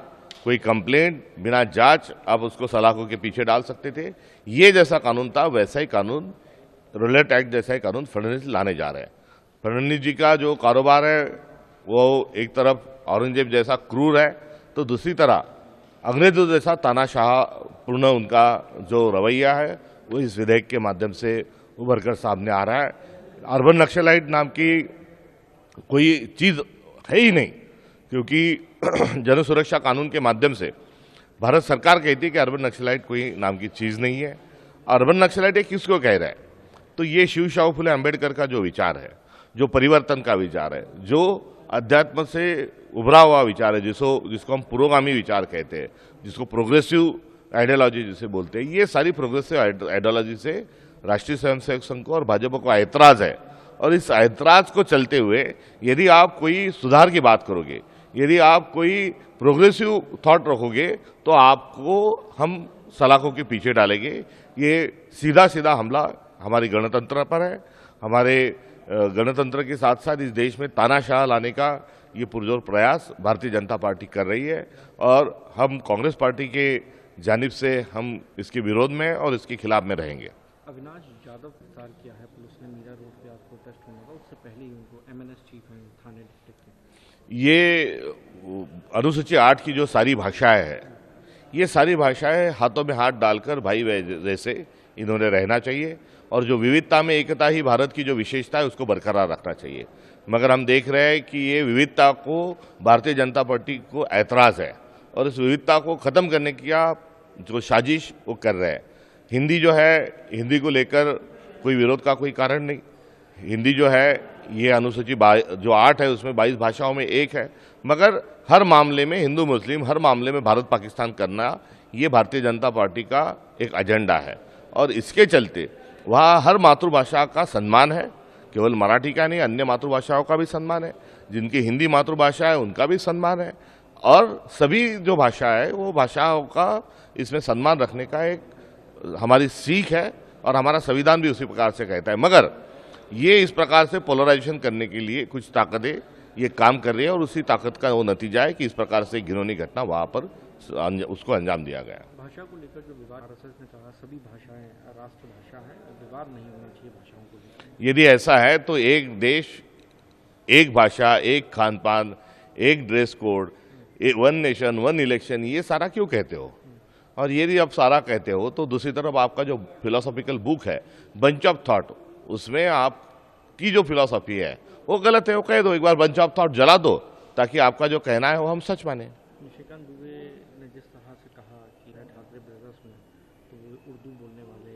Speaker 9: कोई कंप्लेंट, बिना जांच आप उसको सलाखों के पीछे डाल सकते थे। ये जैसा कानून था, वैसा ही कानून, रोलेट एक्ट जैसा ही कानून फडणवीस लाने जा रहे हैं। फडणवीस जी का जो कारोबार है वो एक तरफ औरंगजेब जैसा क्रूर है, तो दूसरी तरह अंग्रेजों जैसा तानाशाहपूर्ण उनका जो रवैया है वो इस विधेयक के माध्यम से उभर कर सामने आ रहा है। अर्बन नक्सलाइट नाम की कोई चीज़ है ही नहीं, क्योंकि जन सुरक्षा कानून के माध्यम से भारत सरकार कहती है कि अर्बन नक्सलाइट कोई नाम की चीज़ नहीं है। अर्बन नक्सलाइट ये किसको कह रहा है? तो ये शिव शाहू फुले अम्बेडकर का जो विचार है, जो परिवर्तन का विचार है, जो अध्यात्म से उभरा हुआ विचार है, जिसको हम पुरोगामी विचार कहते हैं, जिसको प्रोग्रेसिव आइडियोलॉजी जिसे बोलते हैं, ये सारी प्रोग्रेसिव आइडियोलॉजी से राष्ट्रीय स्वयंसेवक संघ को और भाजपा को ऐतराज है। और इस ऐतराज को चलते हुए यदि आप कोई सुधार की बात करोगे, यदि आप कोई प्रोग्रेसिव थॉट रखोगे, तो आपको हम सलाखों के पीछे डालेंगे। ये सीधा हमला हमारी गणतंत्र पर है। हमारे गणतंत्र के साथ साथ इस देश में तानाशाह लाने का ये पुरजोर प्रयास भारतीय जनता पार्टी कर रही है और हम कांग्रेस पार्टी के जानिब से हम इसके विरोध में और इसके खिलाफ में रहेंगे।
Speaker 2: अविनाश यादव गिरफ्तार किया है पुलिस ने मीरा रोड पे, आज प्रोटेस्ट होने का, उससे पहले ही उनको एमएनएस चीफ हैं थाने डिस्ट्रिक्ट के।
Speaker 9: ये अनुसूची 8 की जो सारी भाषाएं हैं, ये सारी भाषाएं हाथों में हाथ डालकर भाई जैसे इन्होंने रहना चाहिए और जो विविधता में एकता ही भारत की जो विशेषता है उसको बरकरार रखना चाहिए। मगर हम देख रहे हैं कि ये विविधता को भारतीय जनता पार्टी को ऐतराज है और इस विविधता को खत्म करने की जो साजिश वो कर रहे हैं। हिंदी जो है, हिंदी को लेकर कोई विरोध का कोई कारण नहीं। हिंदी जो है ये अनुसूची जो 8 है उसमें 22 भाषाओं में एक है, मगर हर मामले में हिंदू मुस्लिम, हर मामले में भारत पाकिस्तान करना ये भारतीय जनता पार्टी का एक एजेंडा है और इसके चलते वहाँ हर मातृभाषा का सम्मान है। केवल मराठी का नहीं, अन्य मातृभाषाओं का भी सम्मान है, जिनकी हिंदी मातृभाषा है उनका भी सम्मान है और सभी जो भाषा है वो भाषाओं का इसमें सम्मान रखने का एक हमारी सीख है और हमारा संविधान भी उसी प्रकार से कहता है। मगर ये इस प्रकार से पोलराइजेशन करने के लिए कुछ ताकतें ये काम कर रही है और उसी ताकत का वो नतीजा है कि इस प्रकार से घिनौनी घटना वहाँ पर उसको अंजाम दिया गया।
Speaker 2: भाषा को लेकर जो विवाद, आरएसएस ने कहा सभी भाषाएं राष्ट्रभाषा है, विवाद नहीं होना चाहिए भाषाओं को लेकर।
Speaker 9: यदि ऐसा है तो एक देश, एक भाषा, एक खान पान, एक dress code, one nation one election, ये सारा क्यों कहते हो? और यदि आप सारा कहते हो तो दूसरी तरफ आपका जो फिलोसॉफिकल बुक है बंच ऑफ थॉट, उसमें आपकी जो फिलोसॉफी है वो गलत है, वो कह दो। एक बार बंच ऑफ थॉट जला दो ताकि आपका जो कहना है वो हम सच माने।
Speaker 2: निशिकांत दुबे ने जिस तरह से कहा कि ठाकरे ब्रदर्स में तो वो उर्दू बोलने वाले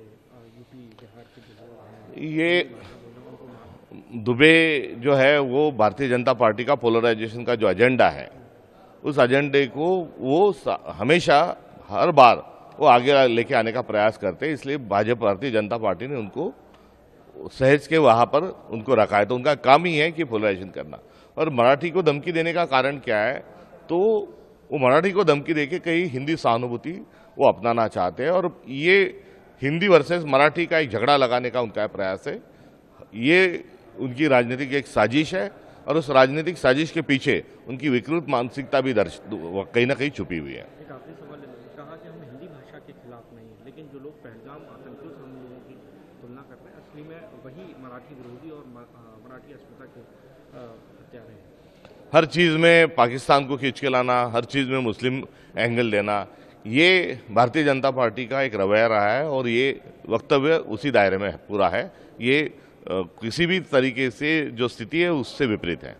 Speaker 2: यूपी बिहार के जो लोग हैं,
Speaker 9: ये दुबे जो है वो भारतीय जनता पार्टी का पोलराइजेशन का जो एजेंडा है, उस एजेंडे को वो हमेशा हर बार वो आगे लेके आने का प्रयास करते हैं। इसलिए भाजपा, भारतीय जनता पार्टी ने उनको सहज के वहाँ पर उनको रखा है। तो उनका काम ही है कि पोलराइजेशन करना। और मराठी को धमकी देने का कारण क्या है? तो वो मराठी को धमकी देके कहीं हिंदी सहानुभूति वो अपनाना चाहते हैं और ये हिंदी वर्सेस मराठी का एक झगड़ा लगाने का उनका प्रयास है। ये उनकी राजनीतिक एक साजिश है और उस राजनीतिक साजिश के पीछे उनकी विकृत मानसिकता भी कहीं ना कहीं छुपी हुई है।
Speaker 2: एक आखिरी सवाल कहा कि हम हिंदी भाषा के खिलाफ नहीं, लेकिन जो लोग पहलगाम आतंकियों से हम लोगों की तुलना कर रहे हैं, असली में वही मराठी विरोधी और मराठी अस्मिता के हत्यारे हैं।
Speaker 9: हर चीज़ में पाकिस्तान को खींच के लाना, हर चीज़ में मुस्लिम एंगल लेना, ये भारतीय जनता पार्टी का एक रवैया रहा है और ये वक्तव्य उसी दायरे में पूरा है। ये किसी भी तरीके से जो स्थिति है उससे विपरीत है।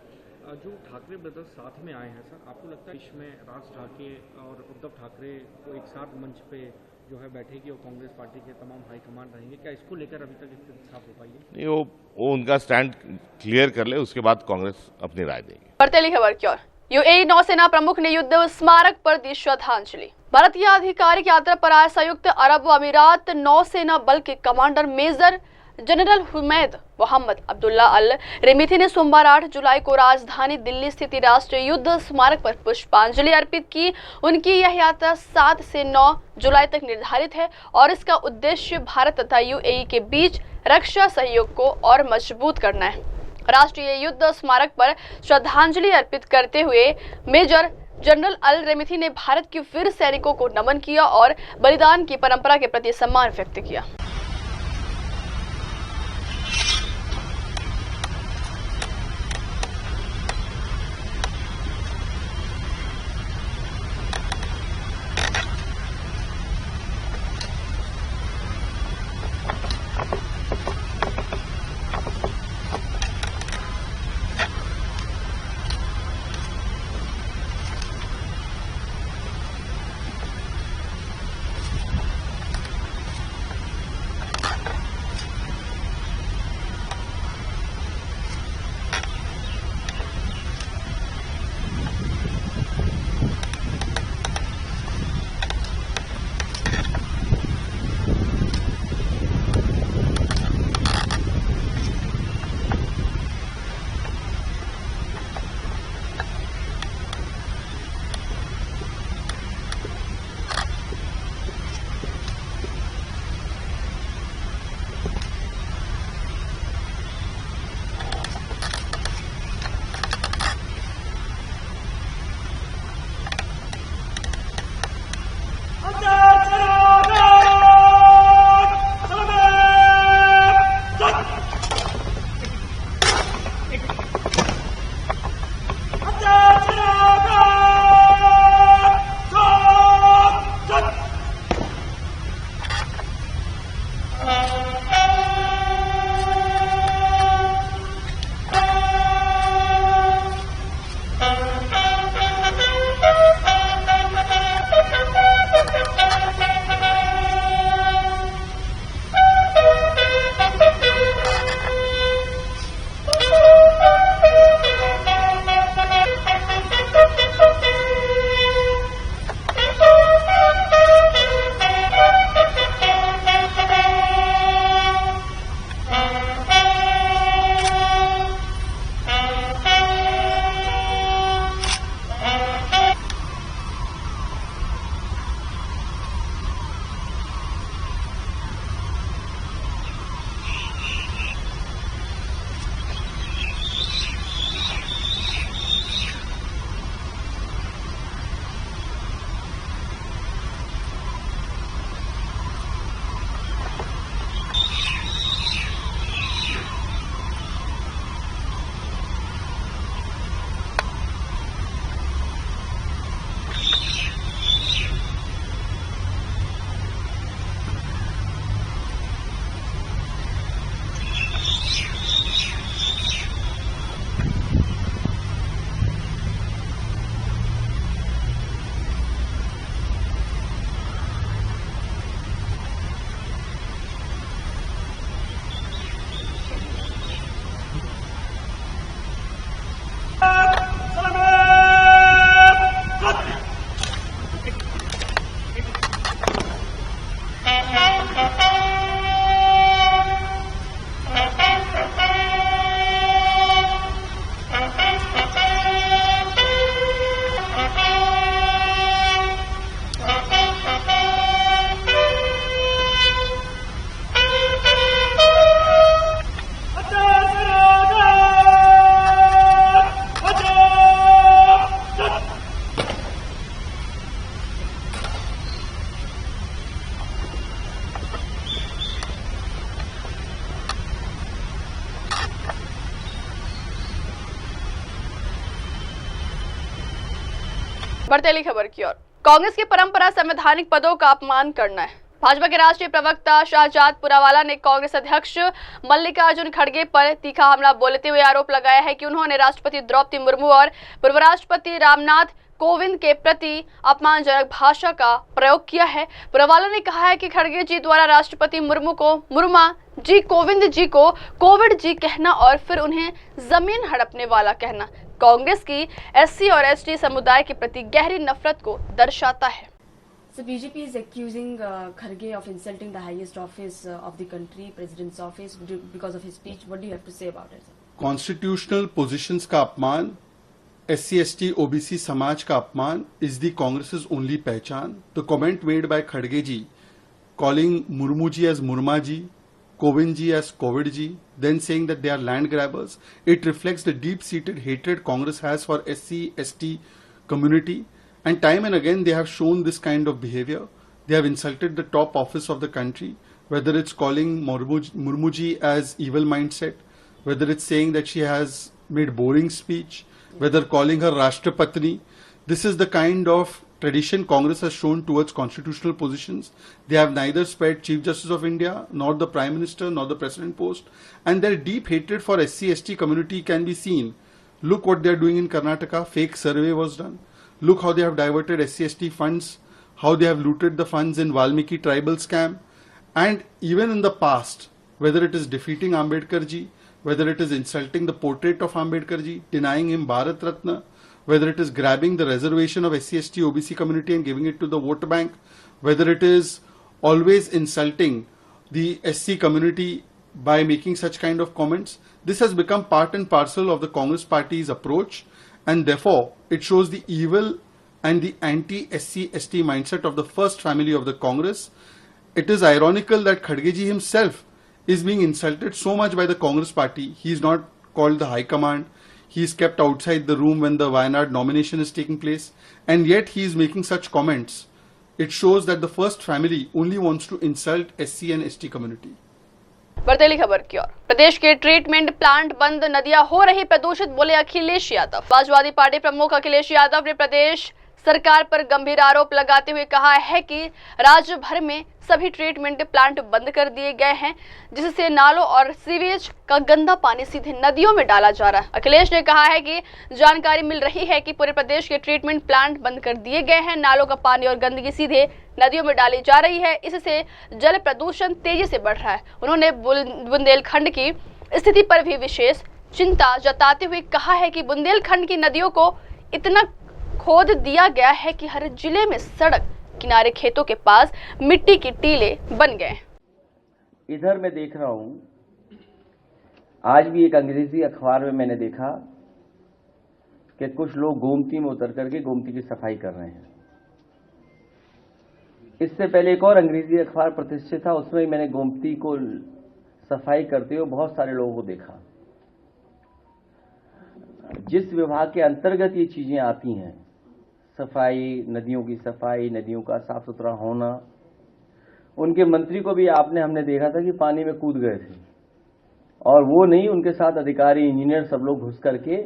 Speaker 2: जो ठाकरे ब्रदर्स साथ में आए हैं सर, आपको लगता है इसमें राज ठाकरे और उद्धव ठाकरे को एक साथ मंच पे जो है बैठेगी और कांग्रेस पार्टी के तमाम हाईकमान रहेंगे, क्या इसको लेकर अभी तक स्थिति साफ हो पाई है?
Speaker 9: नहीं, वो उनका स्टैंड क्लियर कर ले, उसके बाद कांग्रेस अपनी राय देगी।
Speaker 1: बढ़ते अगली खबर की ओर। यूएई नौसेना प्रमुख ने युद्ध स्मारक पर दी श्रद्धांजलि। भारतीय आधिकारिक यात्रा पर आए संयुक्त अरब अमीरात नौसेना बल के commander major general Humaid Mohammed Abdullah Al Romaithi ने सोमवार 8 जुलाई को राजधानी दिल्ली स्थित राष्ट्रीय युद्ध स्मारक पर पुष्पांजलि अर्पित की। उनकी यह यात्रा 7 से 9 जुलाई तक निर्धारित है और इसका उद्देश्य भारत तथा यूएई के बीच रक्षा सहयोग को और मजबूत करना है। राष्ट्रीय युद्ध स्मारक पर श्रद्धांजलि अर्पित करते हुए मेजर जनरल अल रेमिथी ने भारत के वीर सैनिकों को नमन किया और बलिदान की परंपरा के प्रति सम्मान व्यक्त किया। बढ़ते अगली खबर की ओर। कांग्रेस की परंपरा संवैधानिक पदों का अपमान करना है। भाजपा के राष्ट्रीय प्रवक्ता शाहजाद पुरावाला ने कांग्रेस अध्यक्ष मल्लिकार्जुन खड़गे पर तीखा हमला बोलते हुए आरोप लगाया है कि उन्होंने राष्ट्रपति द्रौपदी मुर्मू और पूर्व राष्ट्रपति रामनाथ कोविंद के प्रति अपमानजनक भाषा का प्रयोग किया है। पुरावाला ने कहा है कि खड़गे जी द्वारा राष्ट्रपति मुर्मू को मुर्मा जी, कोविंद जी को कोविड जी कहना और फिर उन्हें जमीन हड़पने वाला कहना कांग्रेस की एससी और एसटी समुदाय के प्रति गहरी नफरत को दर्शाता है।
Speaker 10: So BJP is accusing Kharge of insulting the highest office of the country, President's office, because of his speech. What do you have to say about it?
Speaker 11: Constitutional positions का अपमान, SC/ST OBC समाज का अपमान is the Congress's only पहचान. The comment made by Khadge ji, calling Murmu ji as Murma ji, Kovind ji as Covid ji, then saying that they are land grabbers, it reflects the deep-seated hatred Congress has for SC/ST community. And time and again, they have shown this kind of behavior. They have insulted the top office of the country, whether it's calling Murmu ji as evil mindset, whether it's saying that she has made boring speech, whether calling her Rashtrapatni. This is the kind of tradition Congress has shown towards constitutional positions. They have neither spared Chief Justice of India, nor the Prime Minister, nor the President post. And their deep hatred for SC/ST community can be seen. Look what they are doing in Karnataka. Fake survey was done. Look how they have diverted SC/ST funds, how they have looted the funds in Valmiki tribal scam. And even in the past, whether it is defeating Ambedkar ji, whether it is insulting the portrait of Ambedkar ji, denying him Bharat Ratna, whether it is grabbing the reservation of SC/ST OBC community and giving it to the vote bank, whether it is always insulting the SC community by making such kind of comments, this has become part and parcel of the Congress party's approach. And therefore, it shows the evil and the anti-SC/ST mindset of the first family of the Congress. It is ironical that Khadge ji himself is being insulted so much by the Congress party. He is not called the High Command. He is kept outside the room when the Wayanad nomination is taking place. And yet he is making such comments. It shows that the first family only wants to insult SC and ST community.
Speaker 1: बर्तेली खबर की ओर। प्रदेश के ट्रीटमेंट प्लांट बंद, नदियां हो रही प्रदूषित, बोले अखिलेश यादव। समाजवादी पार्टी प्रमुख अखिलेश यादव ने प्रदेश सरकार पर गंभीर आरोप लगाते हुए कहा है कि राज्य भर में सभी ट्रीटमेंट प्लांट बंद कर दिए गए हैं, जिससे नालों और सीवेज का गंदा पानी सीधे नदियों में डाला जा रहा है। अखिलेश ने कहा है कि जानकारी मिल रही है कि पूरे प्रदेश के ट्रीटमेंट प्लांट बंद कर दिए गए हैं, नालों का पानी और गंदगी सीधे नदियों में डाली जा रही है, इससे जल प्रदूषण तेजी से बढ़ रहा है। उन्होंने बुंदेलखंड की स्थिति पर भी विशेष चिंता जताते हुए कहा है कि बुंदेलखंड की नदियों को इतना खोद दिया गया है कि हर जिले में सड़क किनारे खेतों के पास मिट्टी की टीले बन गए।
Speaker 12: इधर मैं देख रहा हूं, आज भी एक अंग्रेजी अखबार में मैंने देखा कि कुछ लोग गोमती में उतर करके गोमती की सफाई कर रहे हैं। इससे पहले एक और अंग्रेजी अखबार प्रतिष्ठित था, उसमें मैंने गोमती को सफाई करते हुए बहुत सारे लोगों को देखा। जिस विभाग के अंतर्गत ये चीजें आती हैं, सफाई, नदियों की सफाई, नदियों का साफ सुथरा होना, उनके मंत्री को भी हमने देखा था कि पानी में कूद गए थे, और वो नहीं, उनके साथ अधिकारी, इंजीनियर सब लोग घुस करके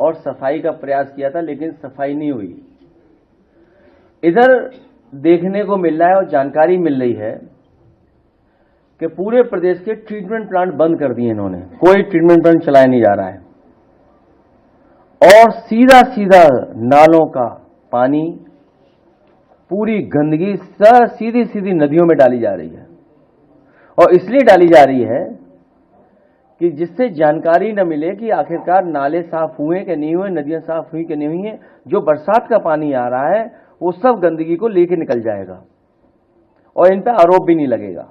Speaker 12: और सफाई का प्रयास किया था, लेकिन सफाई नहीं हुई। इधर देखने को मिल रहा है और जानकारी मिल रही है कि पूरे प्रदेश के ट्रीटमेंट प्लांट बंद कर दिए इन्होंने, कोई ट्रीटमेंट प्लांट चलाया नहीं जा रहा है, और सीधा सीधा नालों का पानी, पूरी गंदगी सीधी सीधी नदियों में डाली जा रही है। और इसलिए डाली जा रही है कि जिससे जानकारी न मिले कि आखिरकार नाले साफ हुए कि नहीं हुए, नदियां साफ हुई कि नहीं हुई हैं। जो बरसात का पानी आ रहा है वो सब गंदगी को लेके निकल जाएगा और इन पर आरोप भी नहीं लगेगा।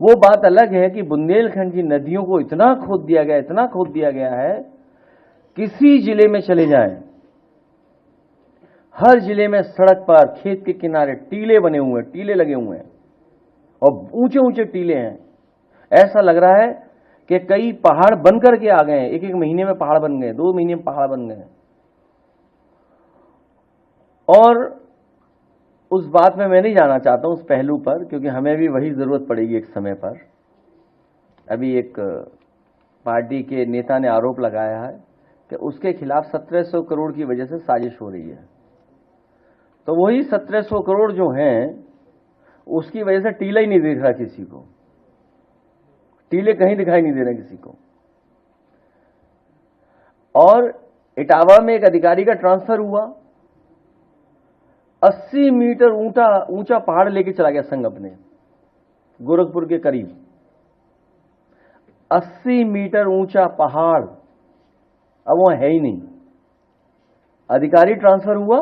Speaker 12: वो बात अलग है कि बुंदेलखंड की नदियों को इतना खोद दिया गया, इतना खोद दिया गया है, किसी जिले में चले जाएं, हर जिले में सड़क पर, खेत के किनारे टीले बने हुए हैं, टीले लगे हुए हैं, और ऊंचे ऊंचे टीले हैं। ऐसा लग रहा है कि कई पहाड़ बन करके आ गए हैं, एक एक महीने में पहाड़ बन गए, 2 महीने में पहाड़ बन गए। और उस बात में मैं नहीं जाना चाहता हूं, उस पहलू पर, क्योंकि हमें भी वही जरूरत पड़ेगी एक समय पर। अभी एक पार्टी के नेता ने आरोप लगाया है कि उसके खिलाफ 1700 करोड़ की वजह से साजिश हो रही है। तो वही 1700 करोड़ जो हैं उसकी वजह से टीला ही नहीं दिख रहा किसी को, टीले कहीं दिखाई नहीं दे रहे किसी को। और इटावा में एक अधिकारी का ट्रांसफर हुआ, 80 मीटर ऊंचा पहाड़ लेके चला गया संघ अपने गोरखपुर के करीब। 80 मीटर ऊंचा पहाड़ अब वहां है ही नहीं। अधिकारी ट्रांसफर हुआ,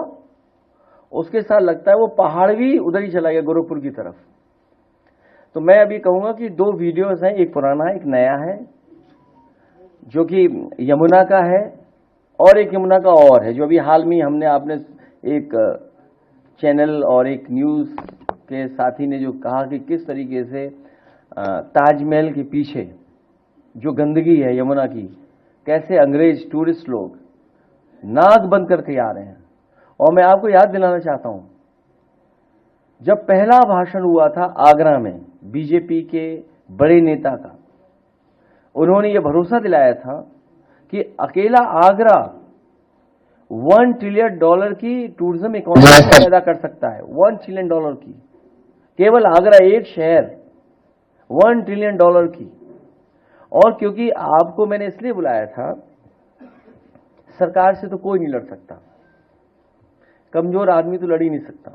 Speaker 12: उसके साथ लगता है वो पहाड़ भी उधर ही चला गया गोरखपुर की तरफ। तो मैं अभी कहूंगा कि 2 वीडियोस हैं, एक पुराना है एक नया है, जो कि यमुना का है और एक यमुना का और है जो अभी हाल में हमने आपने एक चैनल और एक न्यूज के साथी ने जो कहा कि किस तरीके से ताजमहल के पीछे जो गंदगी है यमुना की, कैसे अंग्रेज टूरिस्ट लोग नाक बंद करके आ रहे हैं। और मैं आपको याद दिलाना चाहता हूं, जब पहला भाषण हुआ था आगरा में बीजेपी के बड़े नेता का, उन्होंने ये भरोसा दिलाया था कि अकेला आगरा $1 ट्रिलियन की टूरिज्म इकोनॉमी पैदा कर सकता है। $1 ट्रिलियन की, केवल आगरा एक शहर $1 ट्रिलियन की। और क्योंकि आपको मैंने इसलिए बुलाया था, सरकार से तो कोई नहीं लड़ सकता, कमजोर आदमी तो लड़ ही नहीं सकता।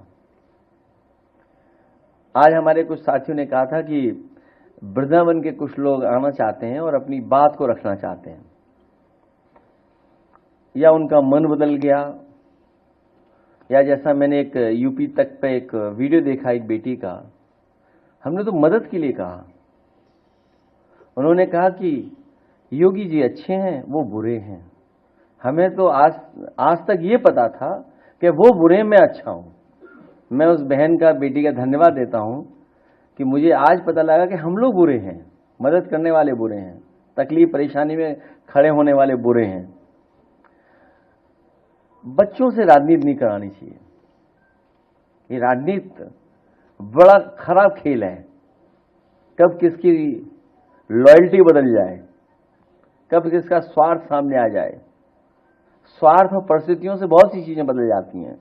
Speaker 12: आज हमारे कुछ साथियों ने कहा था कि वृंदावन के कुछ लोग आना चाहते हैं और अपनी बात को रखना चाहते हैं, या उनका मन बदल गया, या जैसा मैंने एक यूपी तक पे एक वीडियो देखा एक बेटी का, हमने तो मदद के लिए कहा। उन्होंने कहा कि योगी जी अच्छे हैं, वो बुरे हैं। हमें तो आज तक ये पता था कि वो बुरे, मैं अच्छा हूं। मैं उस बहन का, बेटी का धन्यवाद देता हूं कि मुझे आज पता लगा कि हम लोग बुरे हैं, मदद करने वाले बुरे हैं, तकलीफ परेशानी में खड़े होने वाले बुरे हैं। बच्चों से राजनीति नहीं करानी चाहिए। ये राजनीति बड़ा खराब खेल है। कब किसकी लॉयल्टी बदल जाए, कब किसका स्वार्थ सामने आ जाए। स्वार्थ और परिस्थितियों से बहुत सी चीजें बदल जाती हैं।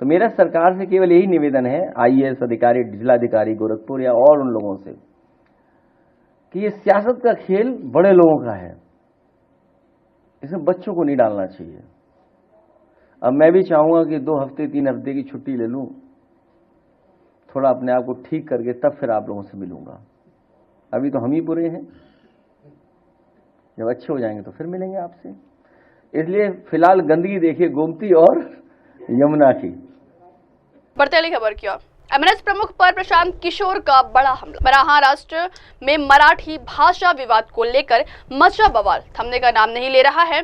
Speaker 12: तो मेरा सरकार से केवल यही निवेदन है, IAS अधिकारी, जिलाधिकारी गोरखपुर या और उन लोगों से, कि ये सियासत का खेल बड़े लोगों का है, इसमें बच्चों को नहीं डालना चाहिए। अब मैं भी चाहूंगा कि 2 हफ्ते 3 हफ्ते की छुट्टी ले लूं, थोड़ा अपने आप को ठीक करके तब फिर आप लोगों से मिलूंगा। अभी तो हम ही बुरे हैं, जब अच्छे हो जाएंगे तो फिर मिलेंगे आपसे। इसलिए फिलहाल गंदगी देखिए गोमती और यमुना की।
Speaker 1: बढ़ते अगली खबर की ओर। एमएनएस प्रमुख पर प्रशांत किशोर का बड़ा हमला। महाराष्ट्र में मराठी भाषा विवाद को लेकर मचा बवाल थमने का नाम नहीं ले रहा है।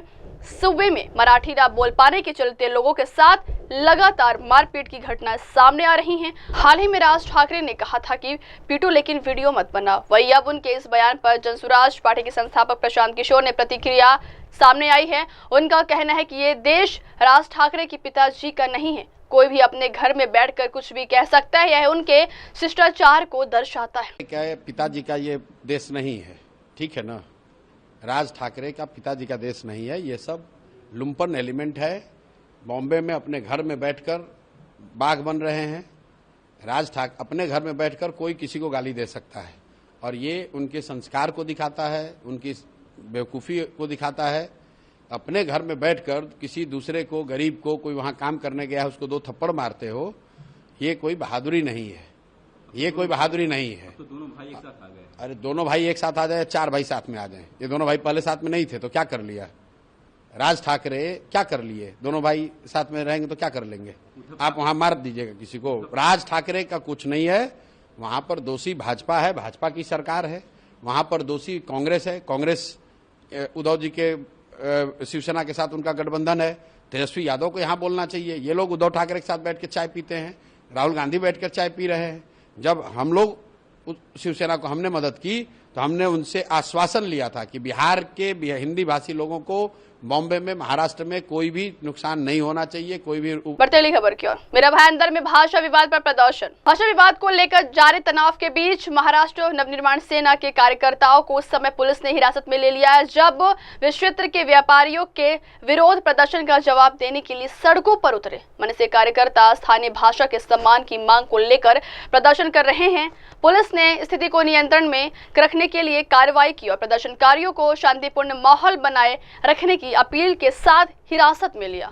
Speaker 1: सूबे में मराठी ना बोल पाने के चलते लोगों के साथ लगातार मारपीट की घटनाएं सामने आ रही हैं। हाल ही में राज ठाकरे ने कहा था कि पीटो लेकिन वीडियो मत बना। वही अब उनके इस बयान पर जनसुराज पार्टी के संस्थापक प्रशांत किशोर ने प्रतिक्रिया सामने आई है। उनका कहना है कि ये देश राज ठाकरे के पिताजी का नहीं है। कोई भी अपने घर में बैठकर कुछ भी कह सकता है। यह उनके शिष्टाचार को दर्शाता है।
Speaker 13: क्या है, पिताजी का ये देश नहीं है, ठीक है ना। राज ठाकरे का पिताजी का देश नहीं है। ये सब लुम्पन एलिमेंट है। बॉम्बे में अपने घर में बैठकर बाघ बन रहे हैं। राज ठाकरे अपने घर में बैठकर कोई किसी को गाली दे सकता है, और ये उनके संस्कार को दिखाता है, उनकी बेवकूफ़ी को दिखाता है। अपने घर में बैठकर किसी दूसरे को, गरीब को, कोई वहां काम करने गया है उसको 2 थप्पड़ मारते हो, ये कोई बहादुरी नहीं है। ये कोई बहादुरी नहीं है। तो दोनों भाई एक साथ आ गए। अरे दोनों भाई एक साथ आ जाए, 4 भाई साथ में आ जाए। ये दोनों भाई पहले साथ में नहीं थे तो क्या कर लिया राज ठाकरे, क्या कर लिए। दोनों भाई साथ में रहेंगे तो क्या कर लेंगे। आप वहां मार दीजिएगा किसी को। राज ठाकरे का कुछ नहीं है। वहां पर दोषी भाजपा है, भाजपा की सरकार है। वहां पर दोषी कांग्रेस है। कांग्रेस, उद्धव जी के शिवसेना के साथ उनका गठबंधन है। तेजस्वी यादव को यहां बोलना चाहिए। ये लोग उद्धव ठाकरे के साथ बैठ के चाय पीते हैं। राहुल गांधी बैठकर चाय पी रहे हैं। जब हम लोग शिवसेना को हमने मदद की तो हमने उनसे आश्वासन लिया था कि बिहार के हिंदी भाषी लोगों को बॉम्बे में, महाराष्ट्र में कोई भी नुकसान नहीं होना चाहिए, कोई भी।
Speaker 1: बढ़ते अगली खबर की ओर। मेरा भाई अंदर में भाषा विवाद पर प्रदर्शन। भाषा विवाद को लेकर जारी तनाव के बीच महाराष्ट्र नवनिर्माण सेना के कार्यकर्ताओं को उस समय पुलिस ने हिरासत में ले लिया है जब वे क्षेत्र के व्यापारियों के विरोध प्रदर्शन का जवाब देने के लिए सड़कों पर उतरे। मन से कार्यकर्ता स्थानीय भाषा के सम्मान की मांग को लेकर प्रदर्शन कर रहे हैं। पुलिस ने स्थिति को नियंत्रण में रखने के लिए कार्रवाई की और प्रदर्शनकारियों को शांतिपूर्ण माहौल बनाए रखने की अपील के साथ हिरासत में लिया।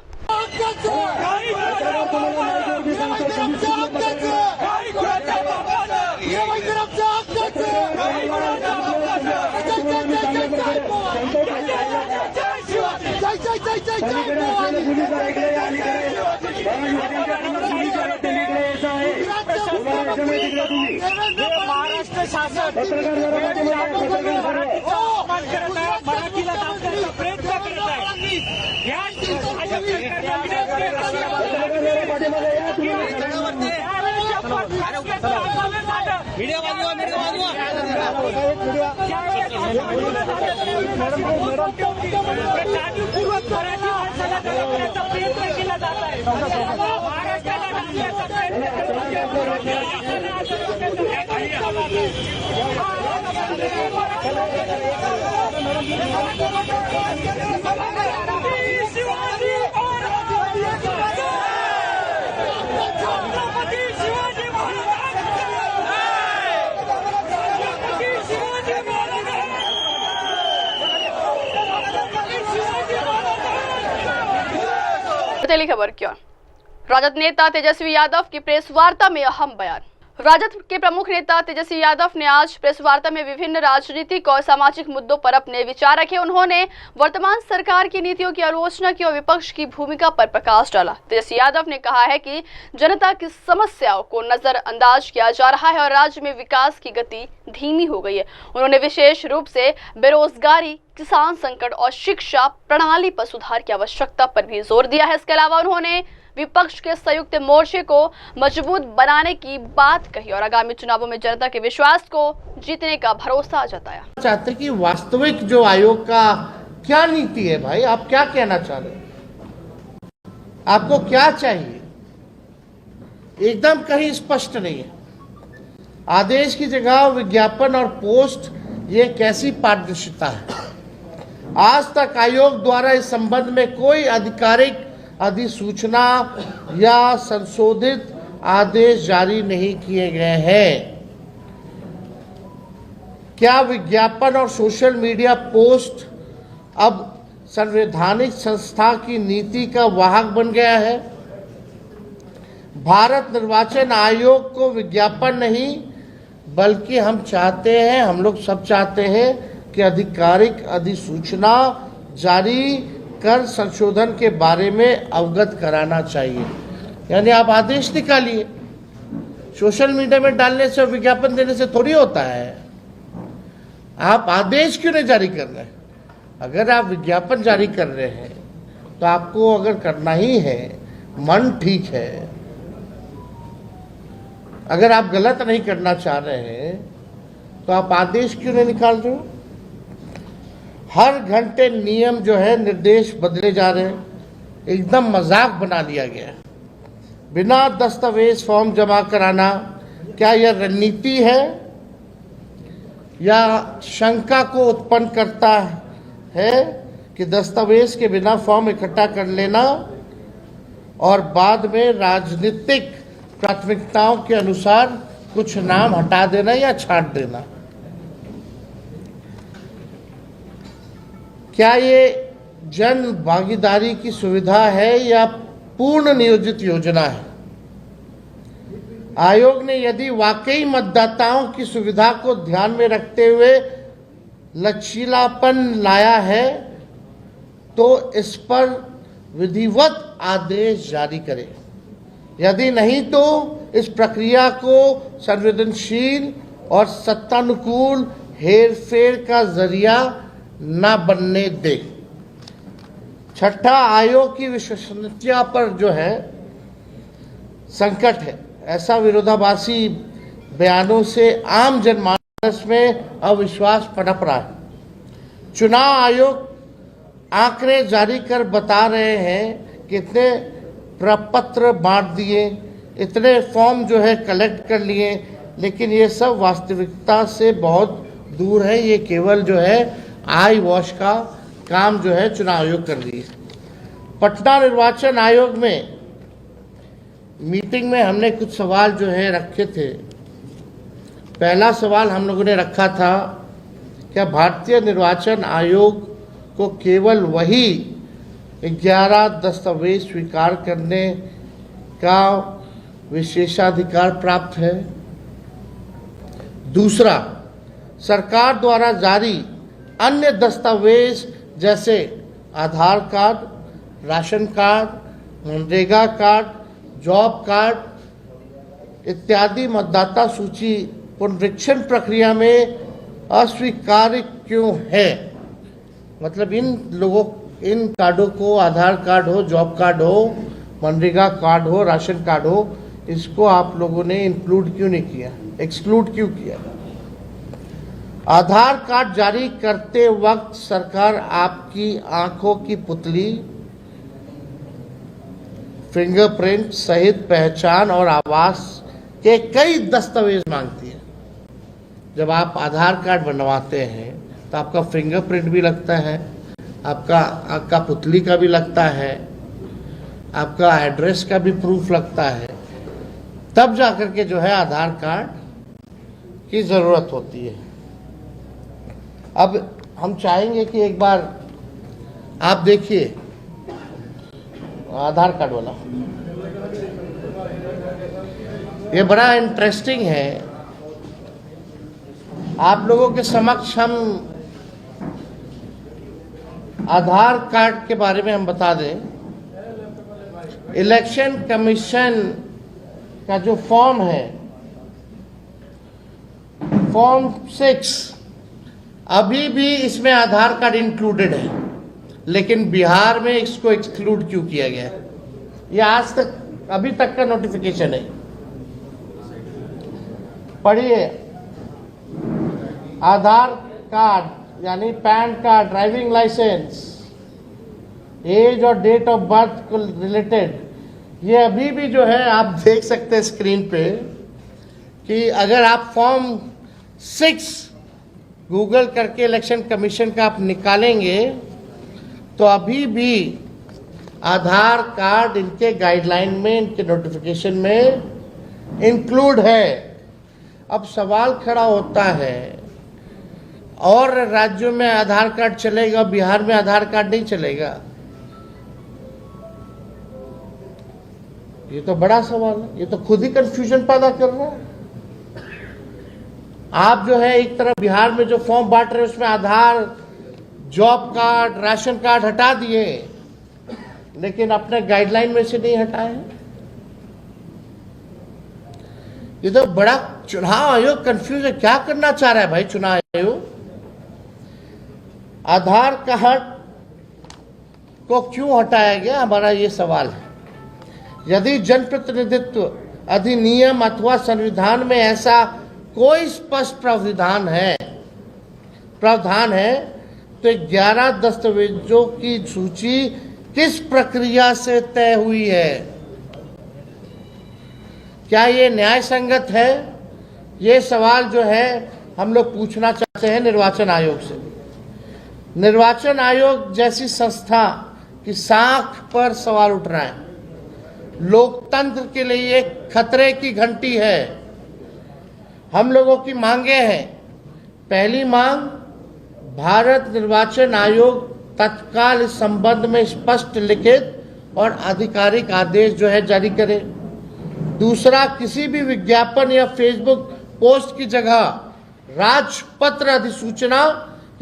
Speaker 14: महाराष्ट्र शासन मराठीला दाबण्याचा प्रयत्न करत जाणीवपूर्वक मराठी माणसाला दडपण्याचा प्रयत्न केला जात आहे। महाराष्ट्राला डावलण्याचा
Speaker 1: खबर क्यों? राजद नेता तेजस्वी यादव की प्रेस वार्ता में अहम बयान। राजद के प्रमुख नेता तेजस्वी यादव ने आज प्रेस वार्ता में विभिन्न राजनीतिक और सामाजिक मुद्दों पर अपने विचार रखे। उन्होंने वर्तमान सरकार की नीतियों की आलोचना की और विपक्ष की भूमिका पर प्रकाश डाला। तेजस्वी यादव ने कहा है कि जनता की समस्याओं को नजरअंदाज किया जा रहा है और राज्य में विकास की गति धीमी हो गई है। उन्होंने विशेष रूप से बेरोजगारी, किसान संकट और शिक्षा प्रणाली पर सुधार की आवश्यकता पर भी जोर दिया है। इसके अलावा उन्होंने विपक्ष के संयुक्त मोर्चे को मजबूत बनाने की बात कही और आगामी चुनावों में जनता के विश्वास को जीतने का भरोसा जताया।
Speaker 15: चाहते कि वास्तविक जो आयोग का क्या नीति है, भाई आप क्या कहना चाह रहे हैं, आपको क्या चाहिए, एकदम कहीं स्पष्ट नहीं है। आदेश की जगह विज्ञापन और पोस्ट, ये कैसी पारदर्शिता है। आज तक आयोग द्वारा इस संबंध में कोई आधिकारिक अधिसूचना या संशोधित आदेश जारी नहीं किए गए हैं। क्या विज्ञापन और सोशल मीडिया पोस्ट अब संवैधानिक संस्था की नीति का वाहक बन गया है? भारत निर्वाचन आयोग को विज्ञापन नहीं बल्कि हम चाहते हैं, हम लोग सब चाहते हैं कि आधिकारिक अधिसूचना जारी कर संशोधन के बारे में अवगत कराना चाहिए। यानी आप आदेश निकालिए, सोशल मीडिया में डालने से, विज्ञापन देने से थोड़ी होता है। आप आदेश क्यों नहीं जारी कर रहे हैं? अगर आप विज्ञापन जारी कर रहे हैं तो आपको अगर करना ही है, मन ठीक है, अगर आप गलत नहीं करना चाह रहे हैं तो आप आदेश क्यों नहीं निकाल रहे हो? हर घंटे नियम जो है, निर्देश बदले जा रहे हैं, एकदम मजाक बना लिया गया है। बिना दस्तावेज फॉर्म जमा कराना, क्या यह रणनीति है या शंका को उत्पन्न करता है कि दस्तावेज के बिना फॉर्म इकट्ठा कर लेना और बाद में राजनीतिक प्राथमिकताओं के अनुसार कुछ नाम हटा देना या छांट देना? क्या ये जन भागीदारी की सुविधा है या पूर्ण नियोजित योजना है? आयोग ने यदि वाकई मतदाताओं की सुविधा को ध्यान में रखते हुए लचीलापन लाया है तो इस पर विधिवत आदेश जारी करे। यदि नहीं तो इस प्रक्रिया को संवेदनशील और सत्तानुकूल हेरफेर का जरिया न बनने दे। छठा, आयोग की विश्वसनीयता पर जो है संकट है। ऐसा विरोधाभासी बयानों से आम जनमानस में अविश्वास पनप रहा है। चुनाव आयोग आंकड़े जारी कर बता रहे हैं कि इतने प्रपत्र बांट दिए, इतने फॉर्म जो है कलेक्ट कर लिए, लेकिन ये सब वास्तविकता से बहुत दूर है। ये केवल जो है आई वॉश का काम जो है चुनाव आयोग कर रही है। पटना निर्वाचन आयोग में मीटिंग में हमने कुछ सवाल जो है रखे थे। पहला सवाल हम लोगों ने रखा था, क्या भारतीय निर्वाचन आयोग को केवल वही 11 दस्तावेज स्वीकार करने का विशेषाधिकार प्राप्त है? दूसरा, सरकार द्वारा जारी अन्य दस्तावेज जैसे Aadhaar card, ration card, MNREGA card, job card इत्यादि मतदाता सूची पुनरीक्षण प्रक्रिया में अस्वीकार्य क्यों है? मतलब इन कार्डों को, आधार कार्ड हो, जॉब कार्ड हो, मनरेगा कार्ड हो, राशन कार्ड हो, इसको आप लोगों ने इंक्लूड क्यों नहीं किया, एक्सक्लूड क्यों किया? आधार कार्ड जारी करते वक्त सरकार आपकी आंखों की पुतली, फिंगरप्रिंट सहित पहचान और आवास के कई दस्तावेज मांगती है। जब आप आधार कार्ड बनवाते हैं तो आपका फिंगरप्रिंट भी लगता है, आपका आंख का पुतली का भी लगता है, आपका एड्रेस का भी प्रूफ लगता है, तब जाकर के जो है आधार कार्ड की जरूरत होती है। अब हम चाहेंगे कि एक बार आप देखिए आधार कार्ड वाला, ये बड़ा इंटरेस्टिंग है। आप लोगों के समक्ष हम आधार कार्ड के बारे में हम बता दें। इलेक्शन कमीशन का जो फॉर्म है, फॉर्म 6, अभी भी इसमें आधार कार्ड इंक्लूडेड है, लेकिन बिहार में इसको एक्सक्लूड क्यों किया गया? ये आज तक, अभी तक का नोटिफिकेशन है, पढ़िए। आधार कार्ड यानी PAN card, driving licence, age और डेट ऑफ बर्थ को रिलेटेड, ये अभी भी जो है आप देख सकते हैं स्क्रीन पे कि अगर आप फॉर्म 6 गूगल करके इलेक्शन कमीशन का आप निकालेंगे तो अभी भी आधार कार्ड इनके गाइडलाइन में, इनके नोटिफिकेशन में इंक्लूड है। अब सवाल खड़ा होता है, और राज्यों में आधार कार्ड चलेगा, बिहार में आधार कार्ड नहीं चलेगा? ये तो बड़ा सवाल है, ये तो खुद ही कंफ्यूजन पैदा कर रहा है। आप जो है एक तरफ बिहार में जो फॉर्म बांट रहे हैं उसमें आधार, जॉब कार्ड, राशन कार्ड हटा दिए, लेकिन अपने गाइडलाइन में से नहीं हटाए। ये तो बड़ा, चुनाव आयोग कंफ्यूज है, क्या करना चाह रहा है भाई चुनाव आयोग? आधार कार्ड को क्यों हटाया गया, हमारा ये सवाल है। यदि जनप्रतिनिधित्व अधिनियम अथवा संविधान में ऐसा कोई स्पष्ट प्रावधान है तो 11 दस्तावेजों की सूची किस प्रक्रिया से तय हुई है? क्या ये न्याय संगत है? ये सवाल जो है हम लोग पूछना चाहते हैं निर्वाचन आयोग से। निर्वाचन आयोग जैसी संस्था की साख पर सवाल उठ रहा है। लोकतंत्र के लिए एक खतरे की घंटी है। हम लोगों की मांगे हैं। पहली मांग, भारत निर्वाचन आयोग तत्काल इस संबंध में स्पष्ट लिखित और आधिकारिक आदेश जो है जारी करे। दूसरा, किसी भी विज्ञापन या फेसबुक पोस्ट की जगह राजपत्र अधिसूचना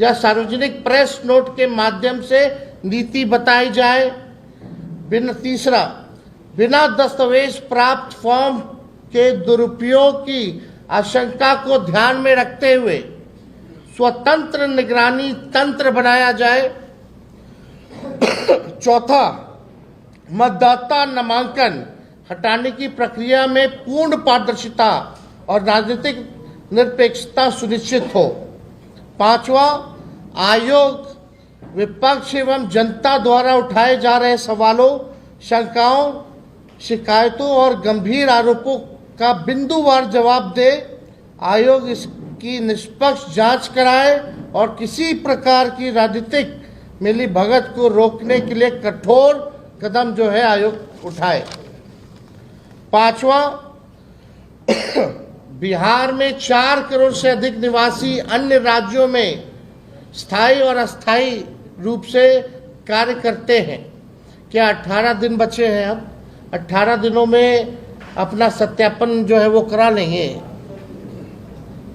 Speaker 15: या सार्वजनिक प्रेस नोट के माध्यम से नीति बताई जाए। तीसरा, बिना दस्तावेज प्राप्त फॉर्म के दुरुपयोग की आशंका को ध्यान में रखते हुए स्वतंत्र निगरानी तंत्र बनाया जाए। चौथा, मतदाता नामांकन हटाने की प्रक्रिया में पूर्ण पारदर्शिता और राजनीतिक निरपेक्षता सुनिश्चित हो। पांचवा, आयोग विपक्ष एवं जनता द्वारा उठाए जा रहे सवालों, शंकाओं, शिकायतों और गंभीर आरोपों का बिंदुवार जवाब दे, आयोग इसकी निष्पक्ष जांच कराए और किसी प्रकार की राजनीतिक मिलीभगत को रोकने के लिए कठोर कदम जो है आयोग उठाए। पांचवा, बिहार में 4 करोड़ से अधिक निवासी अन्य राज्यों में स्थायी और अस्थायी रूप से कार्य करते हैं। क्या 18 दिन बचे हैं? अब 18 दिनों में अपना सत्यापन जो है वो करा लेंगे?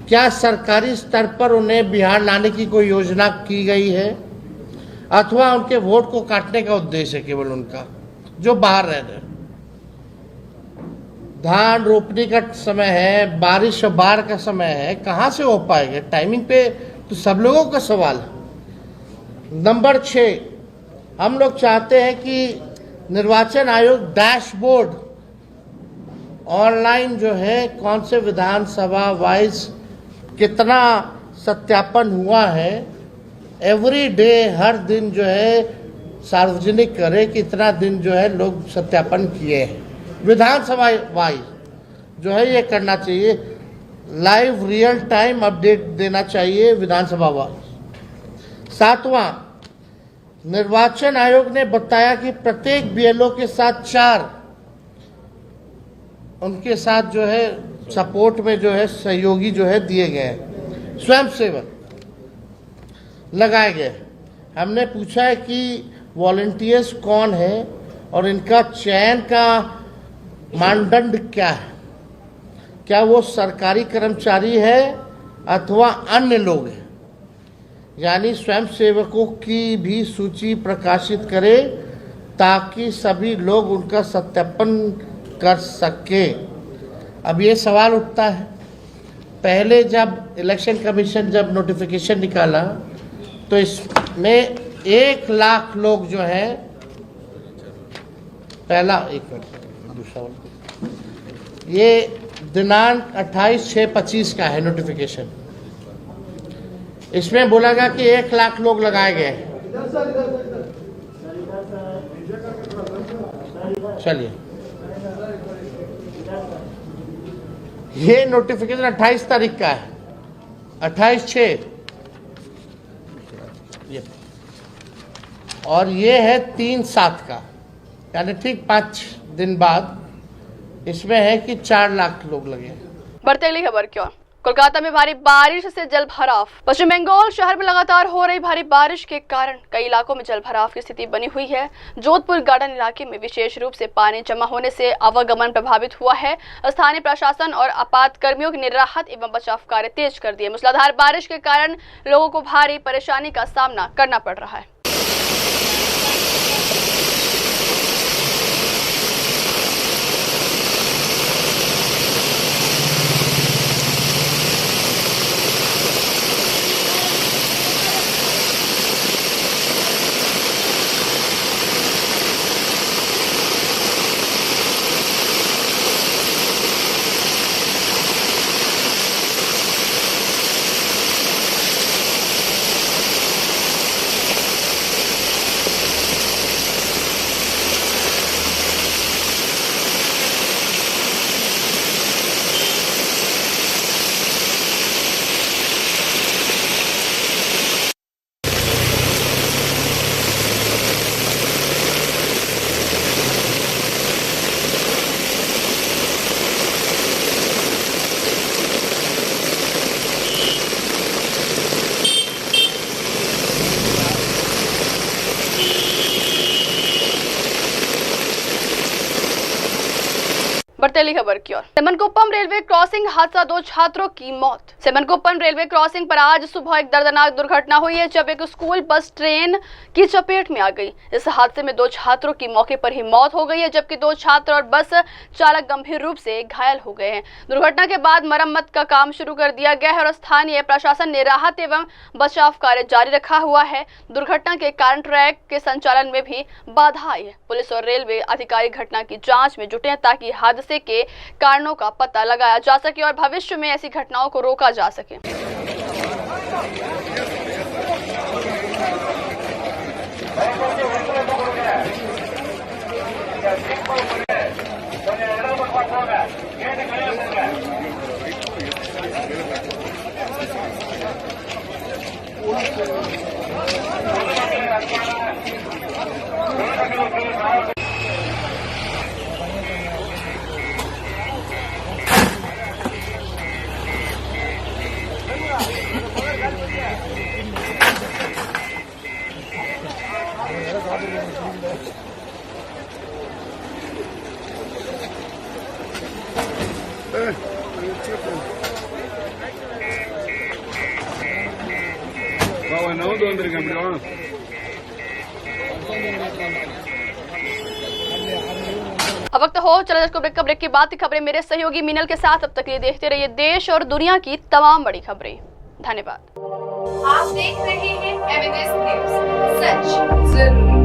Speaker 15: क्या सरकारी स्तर पर उन्हें बिहार लाने की कोई योजना की गई है, अथवा उनके वोट को काटने का उद्देश्य है केवल उनका, जो बाहर रह रहे? धान रोपने का समय है, बारिश और बाढ़ का समय है, कहाँ से हो पाएगा टाइमिंग पे? तो सब लोगों का सवाल है। नंबर 6, हम लोग चाहते हैं कि निर्वाचन आयोग डैशबोर्ड ऑनलाइन जो है कौन से विधानसभा वाइज कितना सत्यापन हुआ है, एवरी डे, हर दिन जो है सार्वजनिक करे कि इतना दिन जो है लोग सत्यापन किए हैं। विधानसभा वाइज जो है ये करना चाहिए, लाइव रियल टाइम अपडेट देना चाहिए विधानसभा वाइज। 7वां, निर्वाचन आयोग ने बताया कि प्रत्येक बीएलओ के साथ 4 उनके साथ जो है सपोर्ट में जो है सहयोगी जो है दिए गए हैं, स्वयंसेवक लगाए गए। हमने पूछा है कि वॉलंटियर्स कौन है और इनका चयन का मानदंड क्या है, क्या वो सरकारी कर्मचारी है अथवा अन्य लोग हैं, यानी स्वयंसेवकों की भी सूची प्रकाशित करे ताकि सभी लोग उनका सत्यापन कर सके। अब ये सवाल उठता है, पहले जब इलेक्शन कमीशन जब नोटिफिकेशन निकाला तो इसमें 1 लाख लोग जो है, पहला दूसरा ये दिनांक 28/6/25 का है नोटिफिकेशन, इसमें बोला गया कि 1 लाख लोग लगाए गए। चलिए, ये नोटिफिकेशन 28 तारीख का है, 28/6, और ये है 3/7 का, यानी ठीक 5 दिन बाद इसमें है कि 4 लाख लोग लगे।
Speaker 1: बढ़ते अगली खबर की ओर। कोलकाता में भारी बारिश से जल भराव। पश्चिम बंगाल शहर में लगातार हो रही भारी बारिश के कारण कई इलाकों में जल भराव की स्थिति बनी हुई है। जोधपुर गार्डन इलाके में विशेष रूप से पानी जमा होने से आवागमन प्रभावित हुआ है। स्थानीय प्रशासन और आपात कर्मियों ने राहत एवं बचाव कार्य तेज कर दिए। मूसलाधार बारिश के कारण लोगों को भारी परेशानी का सामना करना पड़ रहा है। बढ़ते खबर की ओर। सेमनकुप्पम रेलवे क्रॉसिंग हादसा, 2 छात्रों की मौत। सेमनकुप्पम रेलवे क्रॉसिंग पर आज सुबह एक दर्दनाक दुर्घटना हुई है जब एक स्कूल बस ट्रेन की चपेट में आ गई। इस हादसे में 2 छात्रों की मौके पर ही मौत हो गई है, जबकि 2 छात्र और बस चालक गंभीर रूप से घायल हो गए हैं। दुर्घटना के बाद मरम्मत का काम शुरू कर दिया गया है और स्थानीय प्रशासन ने राहत एवं बचाव कार्य जारी रखा हुआ है। दुर्घटना के कारण ट्रैक के संचालन में भी बाधा आई है। पुलिस और रेलवे अधिकारी घटना की जांच में जुटे हैं ताकि हादसे के कारणों का पता लगाया जा सके और भविष्य में ऐसी घटनाओं को रोका जा सके। अब वक्त हो चला दर्शकों ब्रेक की बात खबरें मेरे सहयोगी मीनल के साथ। अब तक ये देखते रहिए देश और दुनिया की तमाम बड़ी खबरें। धन्यवाद।
Speaker 16: आप देख रहे हैं एमएनएस न्यूज, सच जरूरी।